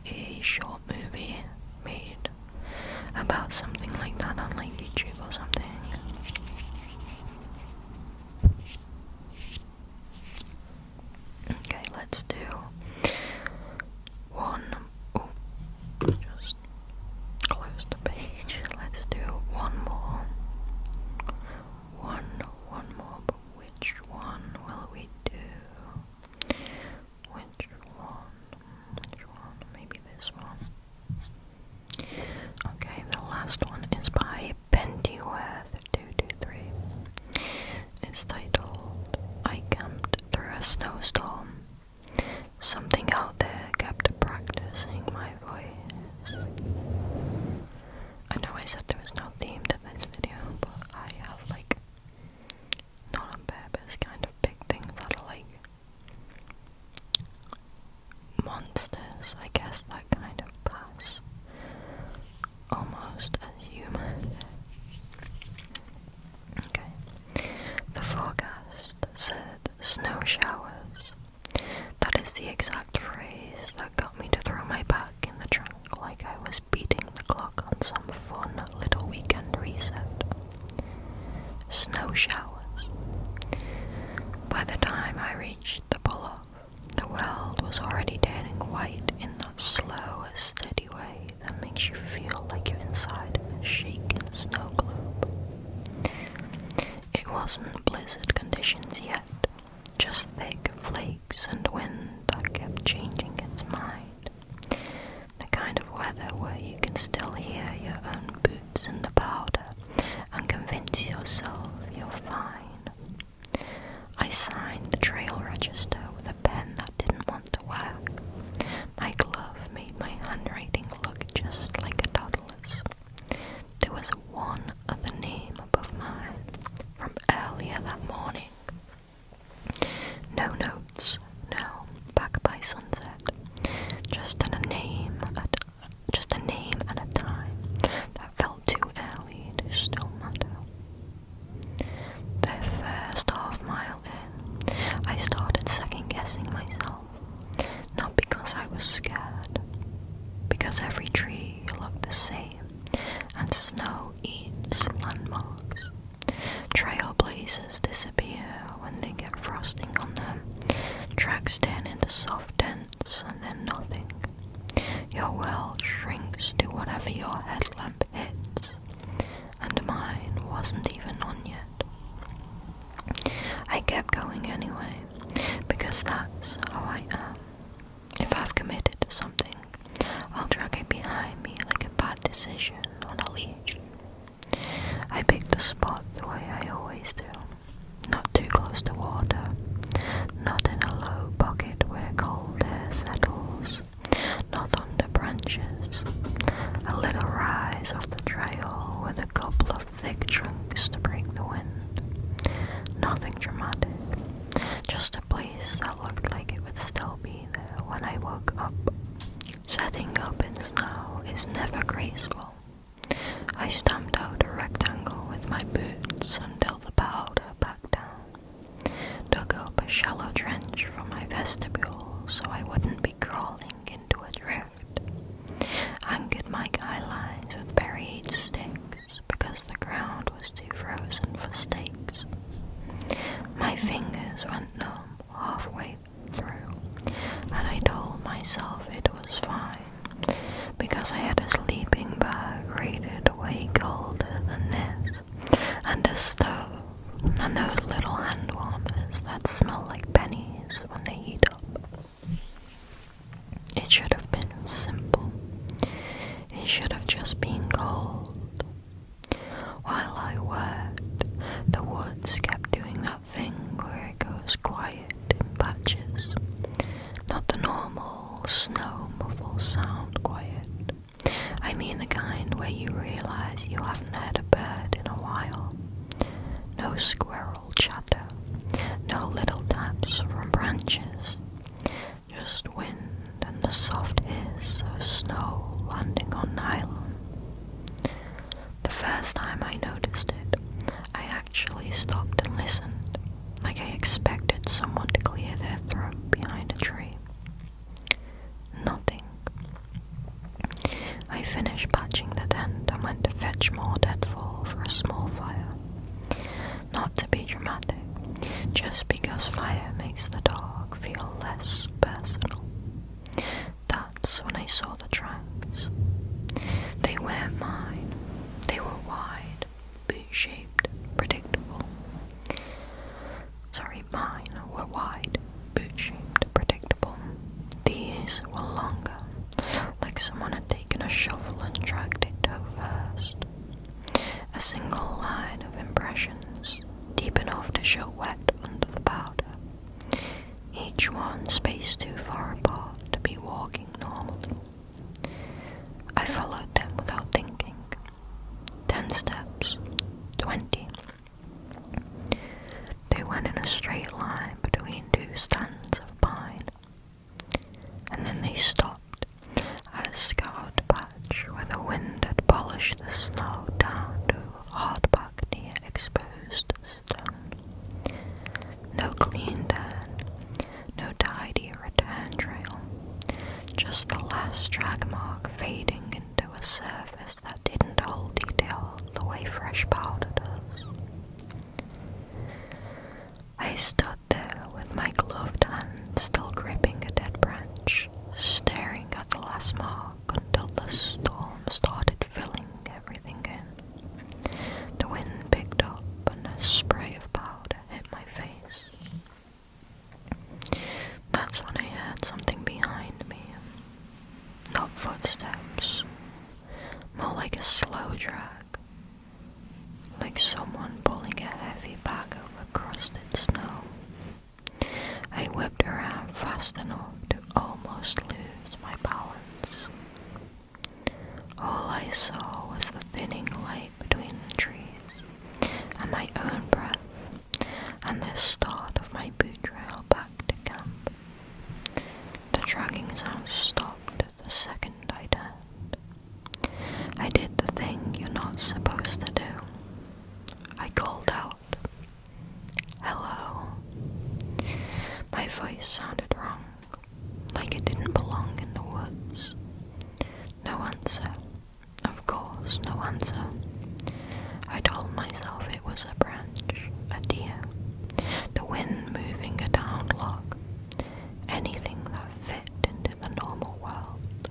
a short movie made about something like that on like YouTube or something. Okay, let's do one. Oh, just close the page. Let's do one more. One more, but which one will we do? Which one? Maybe this one. Okay, the last one is by Pentyworth223. It's titled, I camped through a snowstorm. Something out there kept practicing my voice. I know I said there was no theme to this video, but I have like, not on purpose, kind of big things that are like monsters, I guess, that kind of pass almost as human. Okay. The forecast said snow showers. That is the exact phrase that got me to throw my bag in the trunk like I was beating the clock on some fun little weekend reset. Snow showers. By the time I reached the pull-off, the world was already turning white in that slow, steady way that makes you feel like you're inside of a shaken snow globe. It wasn't blizzard conditions yet, just thick flakes and wind that kept changing its mind. The kind of weather where you can still hear your own boots in the powder and convince yourself you're fine. I signed the trail register with a pen that didn't want to work. My glove made my handwriting look just like a toddler's. There was one other name above mine from earlier that morning. No notes, no back by sunset. Just a name and a time that felt too early to still matter. The first half mile in, I started second guessing myself. Not because I was scared, because every tree looked the same, and snow eats landmarks. Trailblazers disappear when they get frosting on them. Tracks turn into soft dents and then nothing. Your world shrinks to whatever your headlamp hits, and mine wasn't even on yet. I kept going anyway, because that's how I am. If I've committed to something, I'll drag it behind me like a bad decision on a leash. I picked the spot the way I always do. Not too close to water, not in a low pocket where cold air settles, not under branches. A little rise off the trail with a couple of thick trunks to break the wind. Nothing dramatic, just a place that looked like it would still be there when I woke up. Setting up in snow is never graceful. I stamped out a rectangle with my boots until the powder backed down, dug up a shallow trench for my vestibule so I wouldn't be crawling into a drift, anchored my guy lines with buried sticks because the ground was too frozen for stakes. My fingers went numb halfway through, and I told myself it was fine, because I had a sleeping bag rated way colder than this, and a stove, and those little hand warmers that smell like pennies when they heat up. It should have been simple. It should have just been cold. While I worked, the woods kept doing that thing where it goes quiet in patches. Not the normal snow muffle sound quiet. I mean the kind where you realize you haven't heard a bird in a while. No squirrel chatter, no little taps from branches, just wind and the soft hiss of snow landing on nylon. The first time I noticed it, I actually stopped and listened, like I expected someone to clear their throat behind a tree. Nothing. I finished patching the tent and went to fetch more deadfall for a small fire. Not to be dramatic, just because fire makes the dog feel each one spaced too far apart to be walking normally. I followed them without thinking. 10 steps, 20. They went in a straight line between 2 stands of pine, and then they stopped at a scarred patch where the wind had polished the snow down to hardback near exposed stone. No clean turn, no tidy return trail, just the last drag mark fading into a surface that didn't hold detail the way fresh powder does. I stood there with my gloved hand still gripping a dead branch, staring at the last mark until the storm started filling everything in. The wind picked up and a spray of powder hit my face. That's when I heard something behind me. Not footsteps, more like a slow drag, like someone pulling a heavy bag over crusted snow. I whipped around fast enough to almost lose my balance. All I saw was the thinning light between the trees, and my own breath, and the start of my boot trail back to camp. The dragging sound stopped the second I turned. I did the thing you're not supposed to do. I called out, "Hello." My voice sounded wrong, like it didn't belong in the woods. No answer. Of course, no answer. I told myself it was a branch, a deer, the wind moving a downed log, anything that fit into the normal world.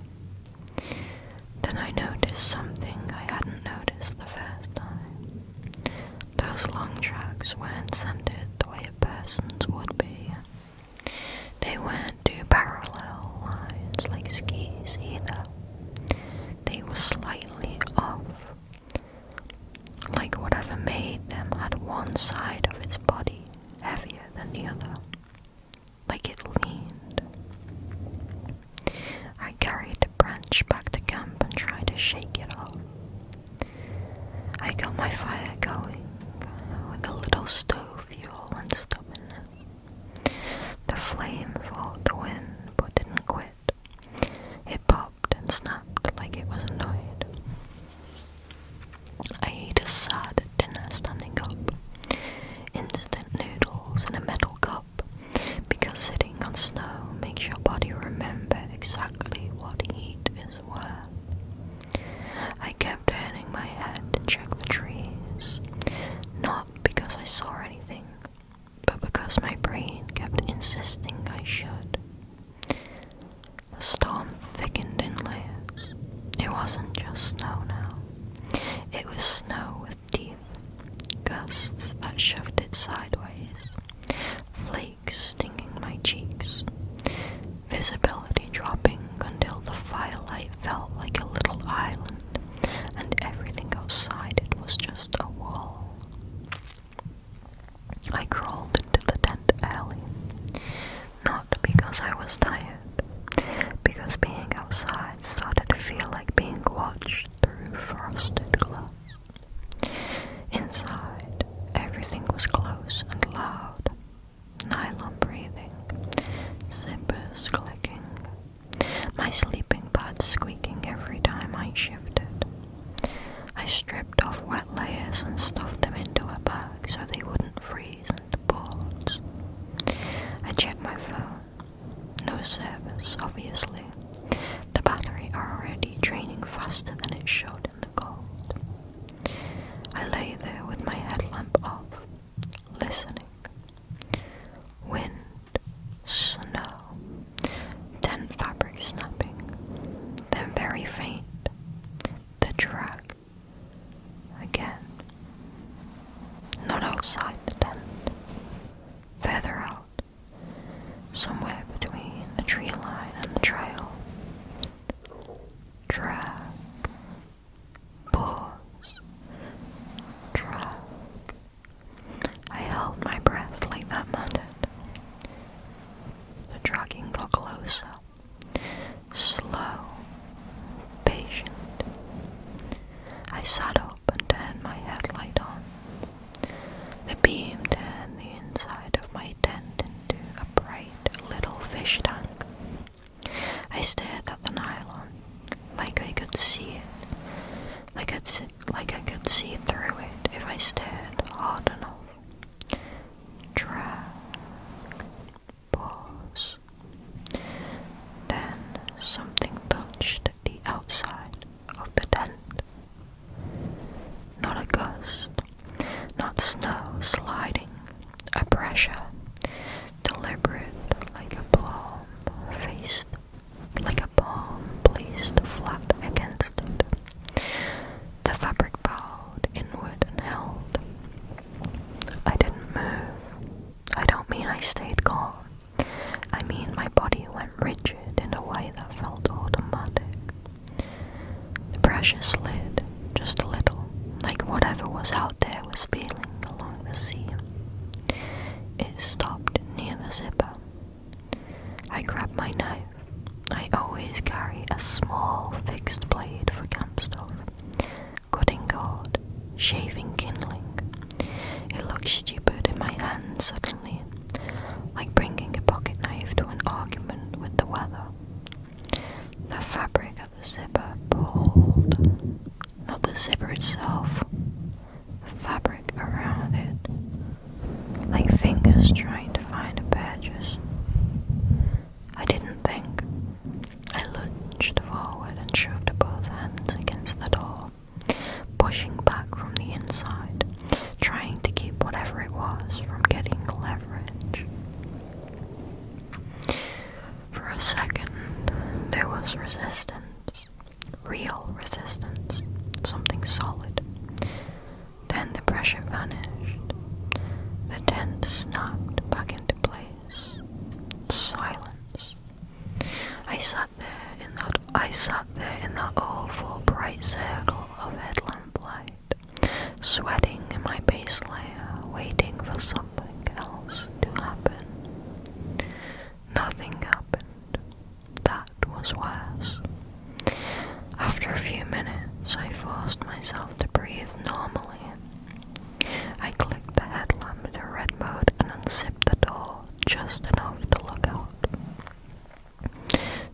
Then I noticed something I hadn't noticed the first time. Those long tracks weren't centered the way a person's would be. They weren't two parallel lines like skis either. They were slightly off, like whatever made them had one side of its body heavier than the other, like it leaned. I carried the branch back to camp and tried to shake it off. I got my fire going with a little stove fuel and stubbornness. The flame fought the wind but didn't quit. It popped and snapped like it was annoyed. I ate a sad dinner standing up. Instant noodles in a metal cup, because sitting on snow makes your body remember exactly what heat is worth. I kept turning my head to check the trees, not because I saw anything, but because my brain kept insisting I should. The storm thickened in layers. It wasn't just snow now. It was snow with teeth, gusts that shoved it sideways, flakes stinging my cheeks, visibility dropping until the firelight felt like a little island and everything outside it was just a wall. I crawled into the tent early, not because I was tired, because being outside started to feel like being watched through frosted glass. Inside, everything was close and loud, nylon breathing, zippers clicking, my sleeping pad squeaking every time I shifted. I stripped off wet layers and stuffed them into a bag so they wouldn't freeze into boards. I checked my phone. No service, obviously. The battery already draining faster than it showed in the cold. I lay there with my headlamp off, listening. Wind, snow, tent fabric snapping, then very faint. The drag. Again. Not outside the tent. Further out. Somewhere between the tree line and the trail. Drag. Pause. Drag. I held my breath like that mattered. closer, slow, patient. I sat up and turned my headlight on. The beam turned the inside of my tent into a bright little fish tank. I stared at the nylon, like I could see it, like I could see through it if I stared hard enough. Drag, pause. Then something touched the outside of the tent. Not a gust, not snow sliding, a pressure, deliberate like a palm placed flat against it. The fabric bowed inward and held. I didn't move. I don't mean I stayed calm. I mean my body went rigid in a way that felt automatic. The pressure slid just a little, like whatever was out there was feeling along the seam. It stopped near the zipper. I grabbed my knife. I always carry a small fixed blade for camp stuff. Cutting cord, shaving kindling. It looked stupid in my hand suddenly, like bringing a pocket knife to an argument with the weather. The fabric of the zipper pulled, not the zipper itself, the fabric around it, like fingers trying to find a purchase. I didn't think. I lunged forward and shoved both hands against the door, pushing back from the inside, trying to keep whatever it was from getting leverage. For a second, there was resistance, real resistance, something solid. Then the pressure vanished. The tent snapped back into place. Silence. I sat there in that awful bright circle of headlamp light, sweating in my base layer, waiting for something else to happen. Nothing happened. That was worse. After a few minutes, I forced myself to breathe normally. I clicked the headlamp into red mode and unzipped the door just enough to look out.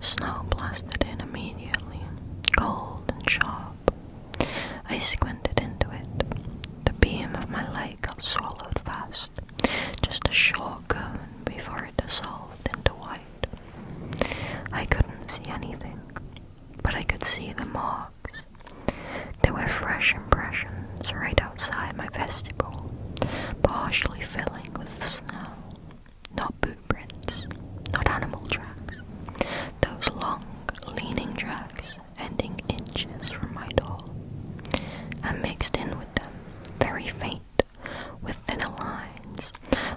Snow blasted in immediately, cold and sharp. I squinted into it. The beam of my light got swallowed fast, just a short cone before it dissolved into white. I couldn't see anything, but I could see the marks. There were fresh impressions right outside my vestibule, partially filling with snow. Not boot prints, not animal tracks. Those long, leaning tracks ending inches from my door. And mixed in with them, very faint, with thinner lines,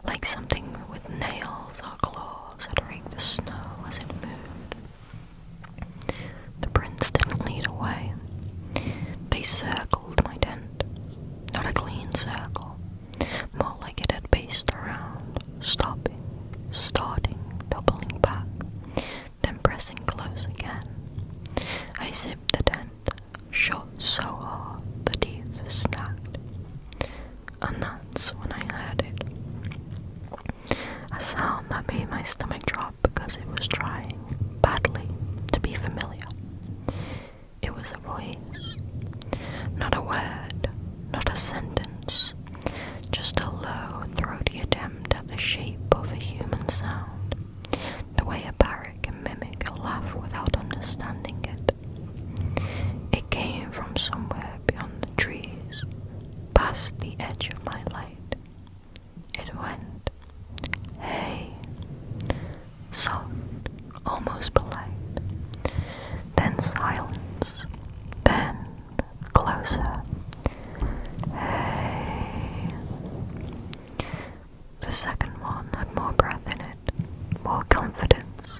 like something with nails or claws had raked the snow as it moved. The prints didn't lead away. They circled my tent. Not a clean circle, more like it had paced around, stopping, starting, doubling back, then pressing close again. I zipped the tent, shot so hard the teeth snapped. And that's when I heard it. A sound that made my stomach drop because it was trying, badly, to be familiar. It was a voice. Not a word, not a sentence, just a low, throaty attempt at the shape of a human sound, the way a parrot can mimic a laugh without understanding it. It came from somewhere beyond the trees, past the edge of my light. It went, "Hey," soft, almost polite, then silence, then closer, "Hey." The second one had more breath in it, more confidence.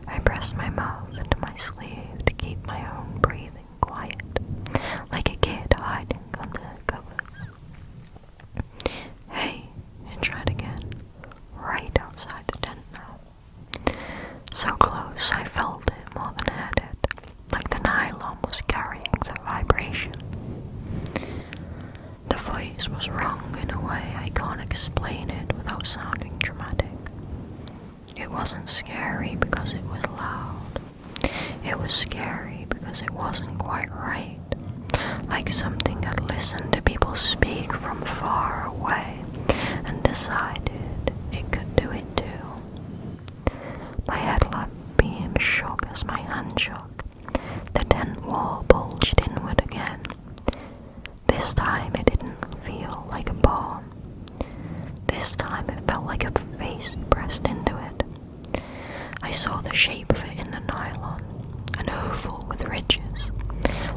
I pressed my mouth into my sleeve to keep my own breathing quiet, like a kid hiding under the covers. "Hey," it tried again, right outside the tent now. So close I felt it more than heard it, like the nylon was carrying the vibration. The voice was wrong in a way I can't explain it without sounding dramatic. It wasn't scary because it was loud. It was scary because it wasn't quite right, like something had listened to people speak from far away and decided it could do it too. My headlamp beam shook as my hand shook. The tent wall bulged inward again. This time it didn't feel like a bomb. This time it felt like a face pressed into it. I saw the shape of it in the nylon, an oval with ridges,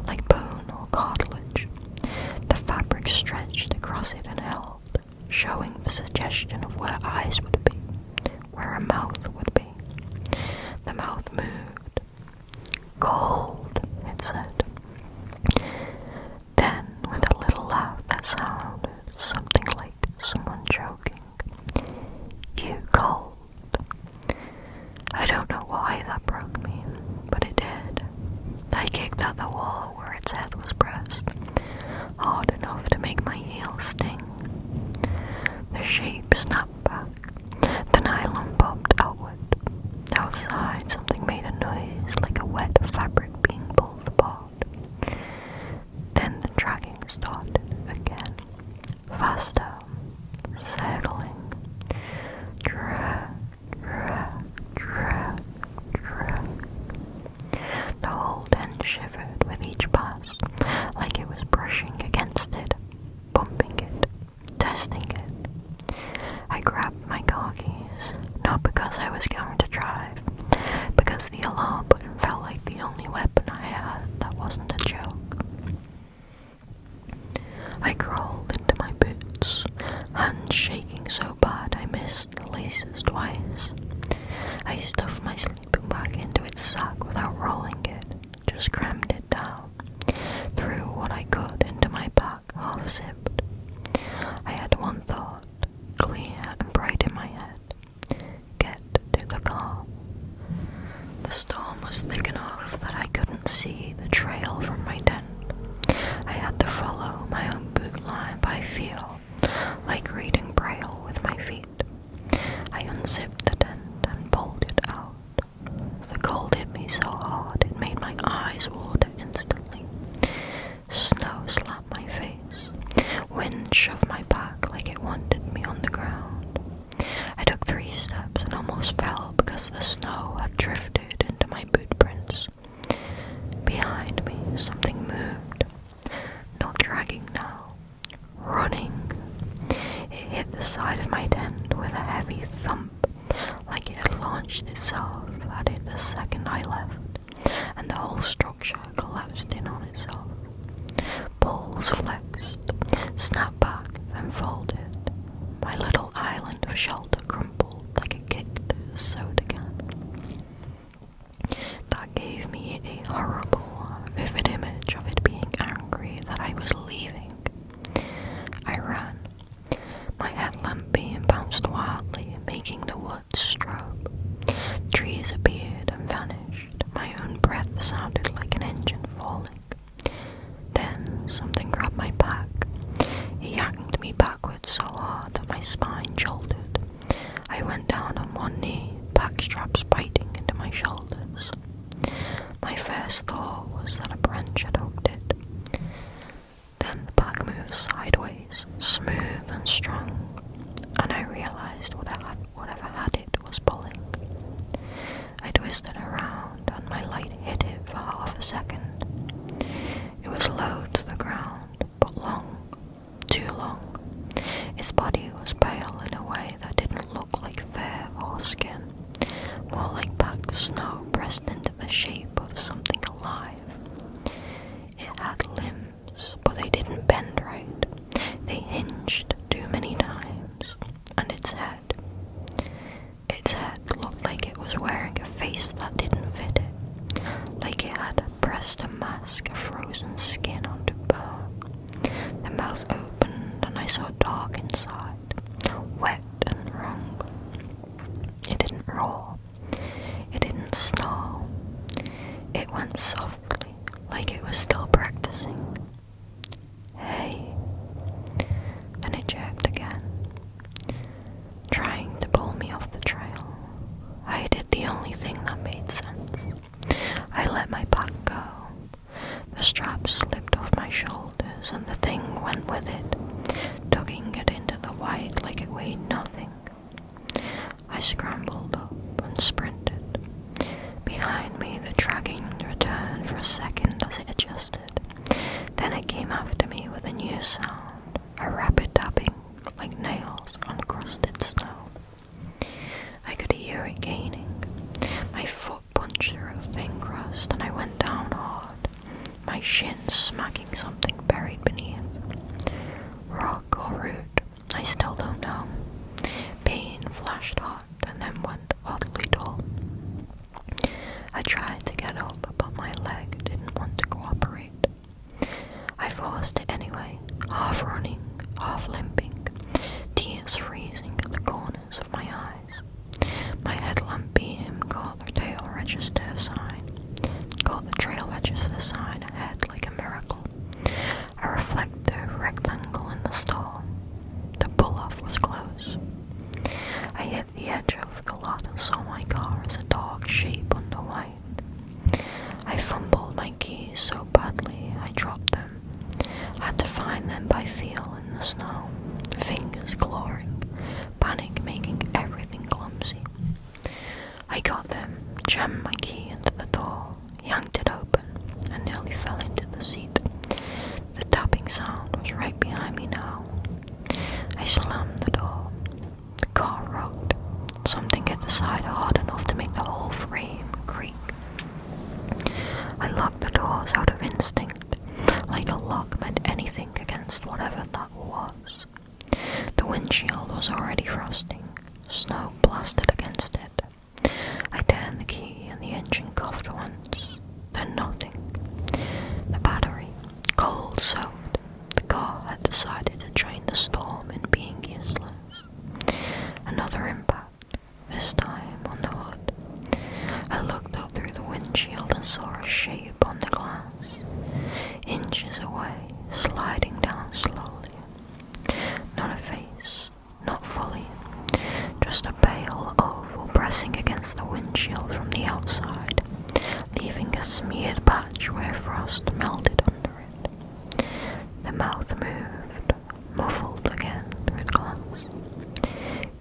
like bone or cartilage. The fabric stretched across it and held, showing the suggestion of where eyes would be, where a mouth would be. The mouth moved. Cold, it said. Then, with a little laugh that sounded something like someone joking, "You cold." I don't know why that broke me, but it did. I kicked at the wall where its head was pressed, hard enough to make my heels sting. The shape snapped back. The nylon popped outward. Outside, something made a noise like a wet fabric being pulled apart. Then the dragging started again. Faster. Settling. Drag, drag, drag, drag. The whole tent shivered with each pass, like it was brushing against it, bumping it, testing it. I grabbed my car keys, not because I was going to drive, because the alarm button felt like the only weapon I had that wasn't a joke. I crawled into my boots, hands shaking so bad I missed the laces twice. I stuffed my sleeping bag into its sack without rolling it, just crammed it down, threw what I could into my pack half-zipped. I had one thought, clear and bright in my head: get to the car. The storm was thick enough that I couldn't see the trail from my tent. I had to follow my own boot line by feel, like reading Braille with my feet. I unzipped the tent and pulled it out. The cold hit me so hard it made my eyes water instantly. Snow slapped my face. Wind shoved my back like it wanted me on the ground. I took 3 steps and almost fell because the snow had drifted into my boot prints. Behind me, something moved. Not dragging now. Running. It hit the side of my tent with a heavy thump, like it had launched itself at it the second I left, and the whole structure collapsed in on itself. Poles flexed, snapped back, then folded. My little island of shelter crumpled like a kicked soda can. That gave me a horrible, vivid image of it being angry that I was leaving. I ran. My headlamp beam bounced wildly, making the woods strobe. Trees appeared and vanished. My own breath sounded like an engine falling. Then something grabbed my pack. It yanked me backwards so hard that my spine jolted. I went down on one knee, pack straps biting into my shoulders. My first thought was that a branch had hooked it. Then the pack moved sideways, smooth and strong, and I realized whatever had it was pulling. I twisted around and my light hit it for half a second. It was low to the ground, but long, too long. Its body was pale in a way that didn't look like fur or skin, more like packed snow pressed into the shape of something alive. It had limbs, but they didn't bend right. They hinged too many times, and its head looked like it was wearing a face that didn't fit it, like it had pressed a mask of frozen skin onto bone. The mouth opened and I saw dark inside, wet and wrong. It didn't roar. It didn't It went softly, like it was still practicing. Hey. Then it jerked again, trying to pull me off the trail. I did the only thing that made sense. I let my pack go. The straps slipped off my shoulders and the thing went with it, tugging it into the white like it weighed nothing. I scrambled up and sprinted. Behind me, the dragging returned for a second as it adjusted. Then it came after me with a new sound, a rapid tapping like nails on crusted snow. I could hear it gaining. My foot punched through a thin crust and I went down hard, my shins smacking something buried beneath. Rock or root, I still don't know. Pain flashed hot and then went oddly dull. I tried to get up, but my leg didn't want to cooperate. I forced it anyway, half running, half limping, tears freezing at the corners of my eyes. My headlamp beam caught the trail register sign ahead like a miracle. A reflective rectangle in the storm. The pull-off was close. I hit the edge of the lot and saw my car as a dark shape under white. I fumbled my keys so badly I dropped them. Had to find them by feel in the snow, fingers clawing, panic making everything clumsy. I got them, jammed my key into the door, yanked it open, and nearly fell into the seat. The tapping sound was right behind me now. I slammed the door. The car rocked. Something hit the side hard enough to make the whole frame creak. I locked the doors out of instinct, like a lock meant anything against whatever that was. The windshield was already frosting. Snow blasted against it. I turned the key and the engine coughed once, then nothing. The battery, cold soaked. The car had decided to drain the storm in being useless. Another impact, this time on the hood. I looked up through the windshield and saw a shape on the glass, inches away, sliding down slowly. Not a face, not fully, just a pale oval pressing against the windshield from the outside, leaving a smeared patch where frost melted under it. The mouth moved, muffled again through the glass.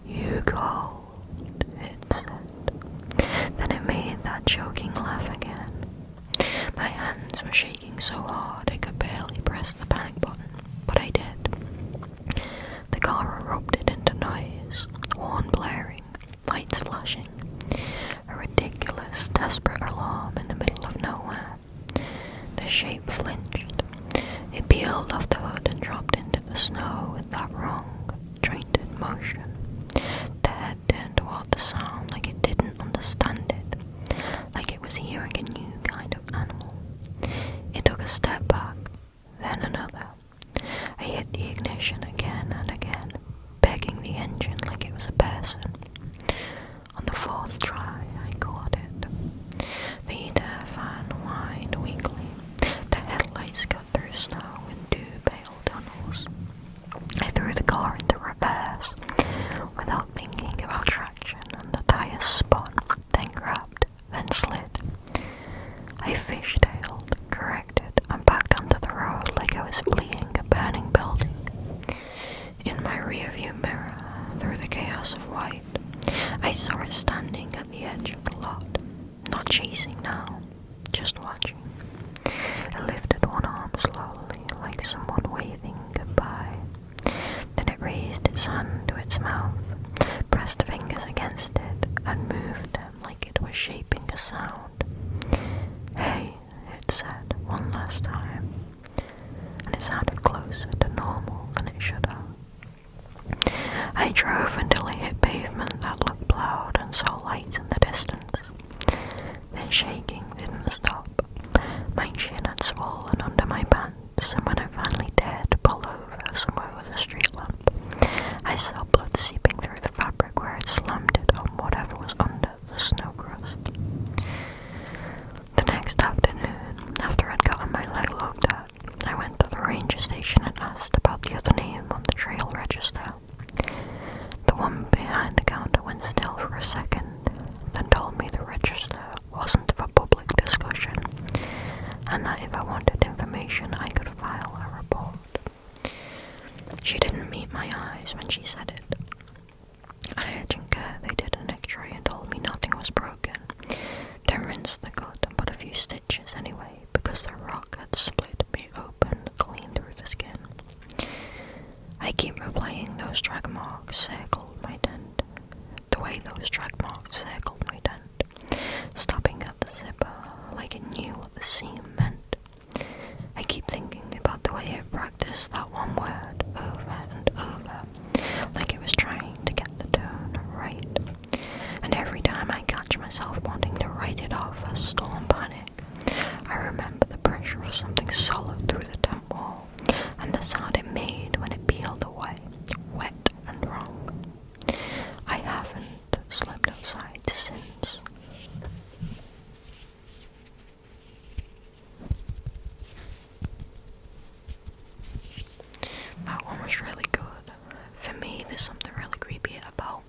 "You called," it said. Then it made that choking laugh again. My hands were shaking so hard I could barely press the panic button, but I did. The car erupted into noise, horn blaring, lights flashing. A ridiculous, desperate alarm in the middle of nowhere. The shape flinched. It peeled off the hood and dropped into the snow with that wrong, jointed motion. The head turned toward the sound like it didn't understand it, like it was hearing a new kind of animal. It took a step back, then another. I hit the ignition again and again, begging the engine like it was a person. On the fourth try, I caught it. The heater fan whined weakly. The headlights cut through snow in two pale tunnels. I threw the car into reverse without thinking about traction, and the tires spun, then grabbed, then slid. I fishtailed, corrected, and backed onto the road like I was fleeing a burning building. In my rearview mirror, through the chaos of white, I saw it standing at the edge of the lot, not chasing now, just watching. It lifted one arm slowly, like someone waving goodbye. Then it raised its hand to its mouth, pressed fingers against it, and moved them like it was shaping a sound. "Hey," it said one last time, and it sounded closer to normal than it should have. I drove until I hit pavement that looked plowed and saw light in the distance. Then shaking didn't stop. My chin had swollen under my pants, and when I finally dared to pull over somewhere with a street lamp, I saw blood seeping through the fabric where it slammed it on whatever was under the snow crust. The next afternoon when she said it. At urgent care, they did an x-ray and told me nothing was broken. They rinsed the cut and put a few stitches anyway, because the rock had split me open clean through the skin. I keep replaying those drag marks circled my tent. The way those drag marks circled my tent. Stopping at the zipper, like it knew what the seam meant. I keep thinking about the way it practiced that one word over and over, like it was trying to get the tone right. And every time I catch myself wanting to write it off as storm panic, I remember the pressure of something solid through the tent wall, and the sound it made when it peeled away, wet and wrong. I haven't slept outside since. That one was really good. For me, there's something really creepy about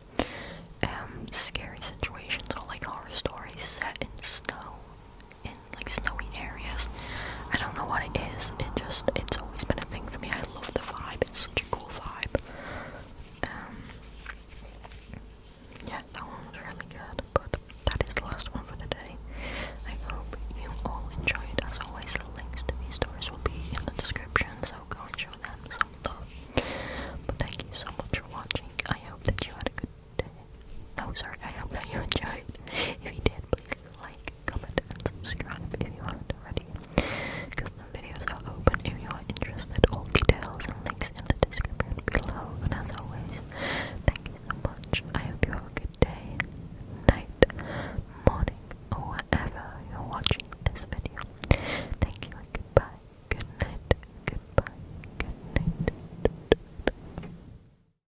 scary situations or like horror stories set in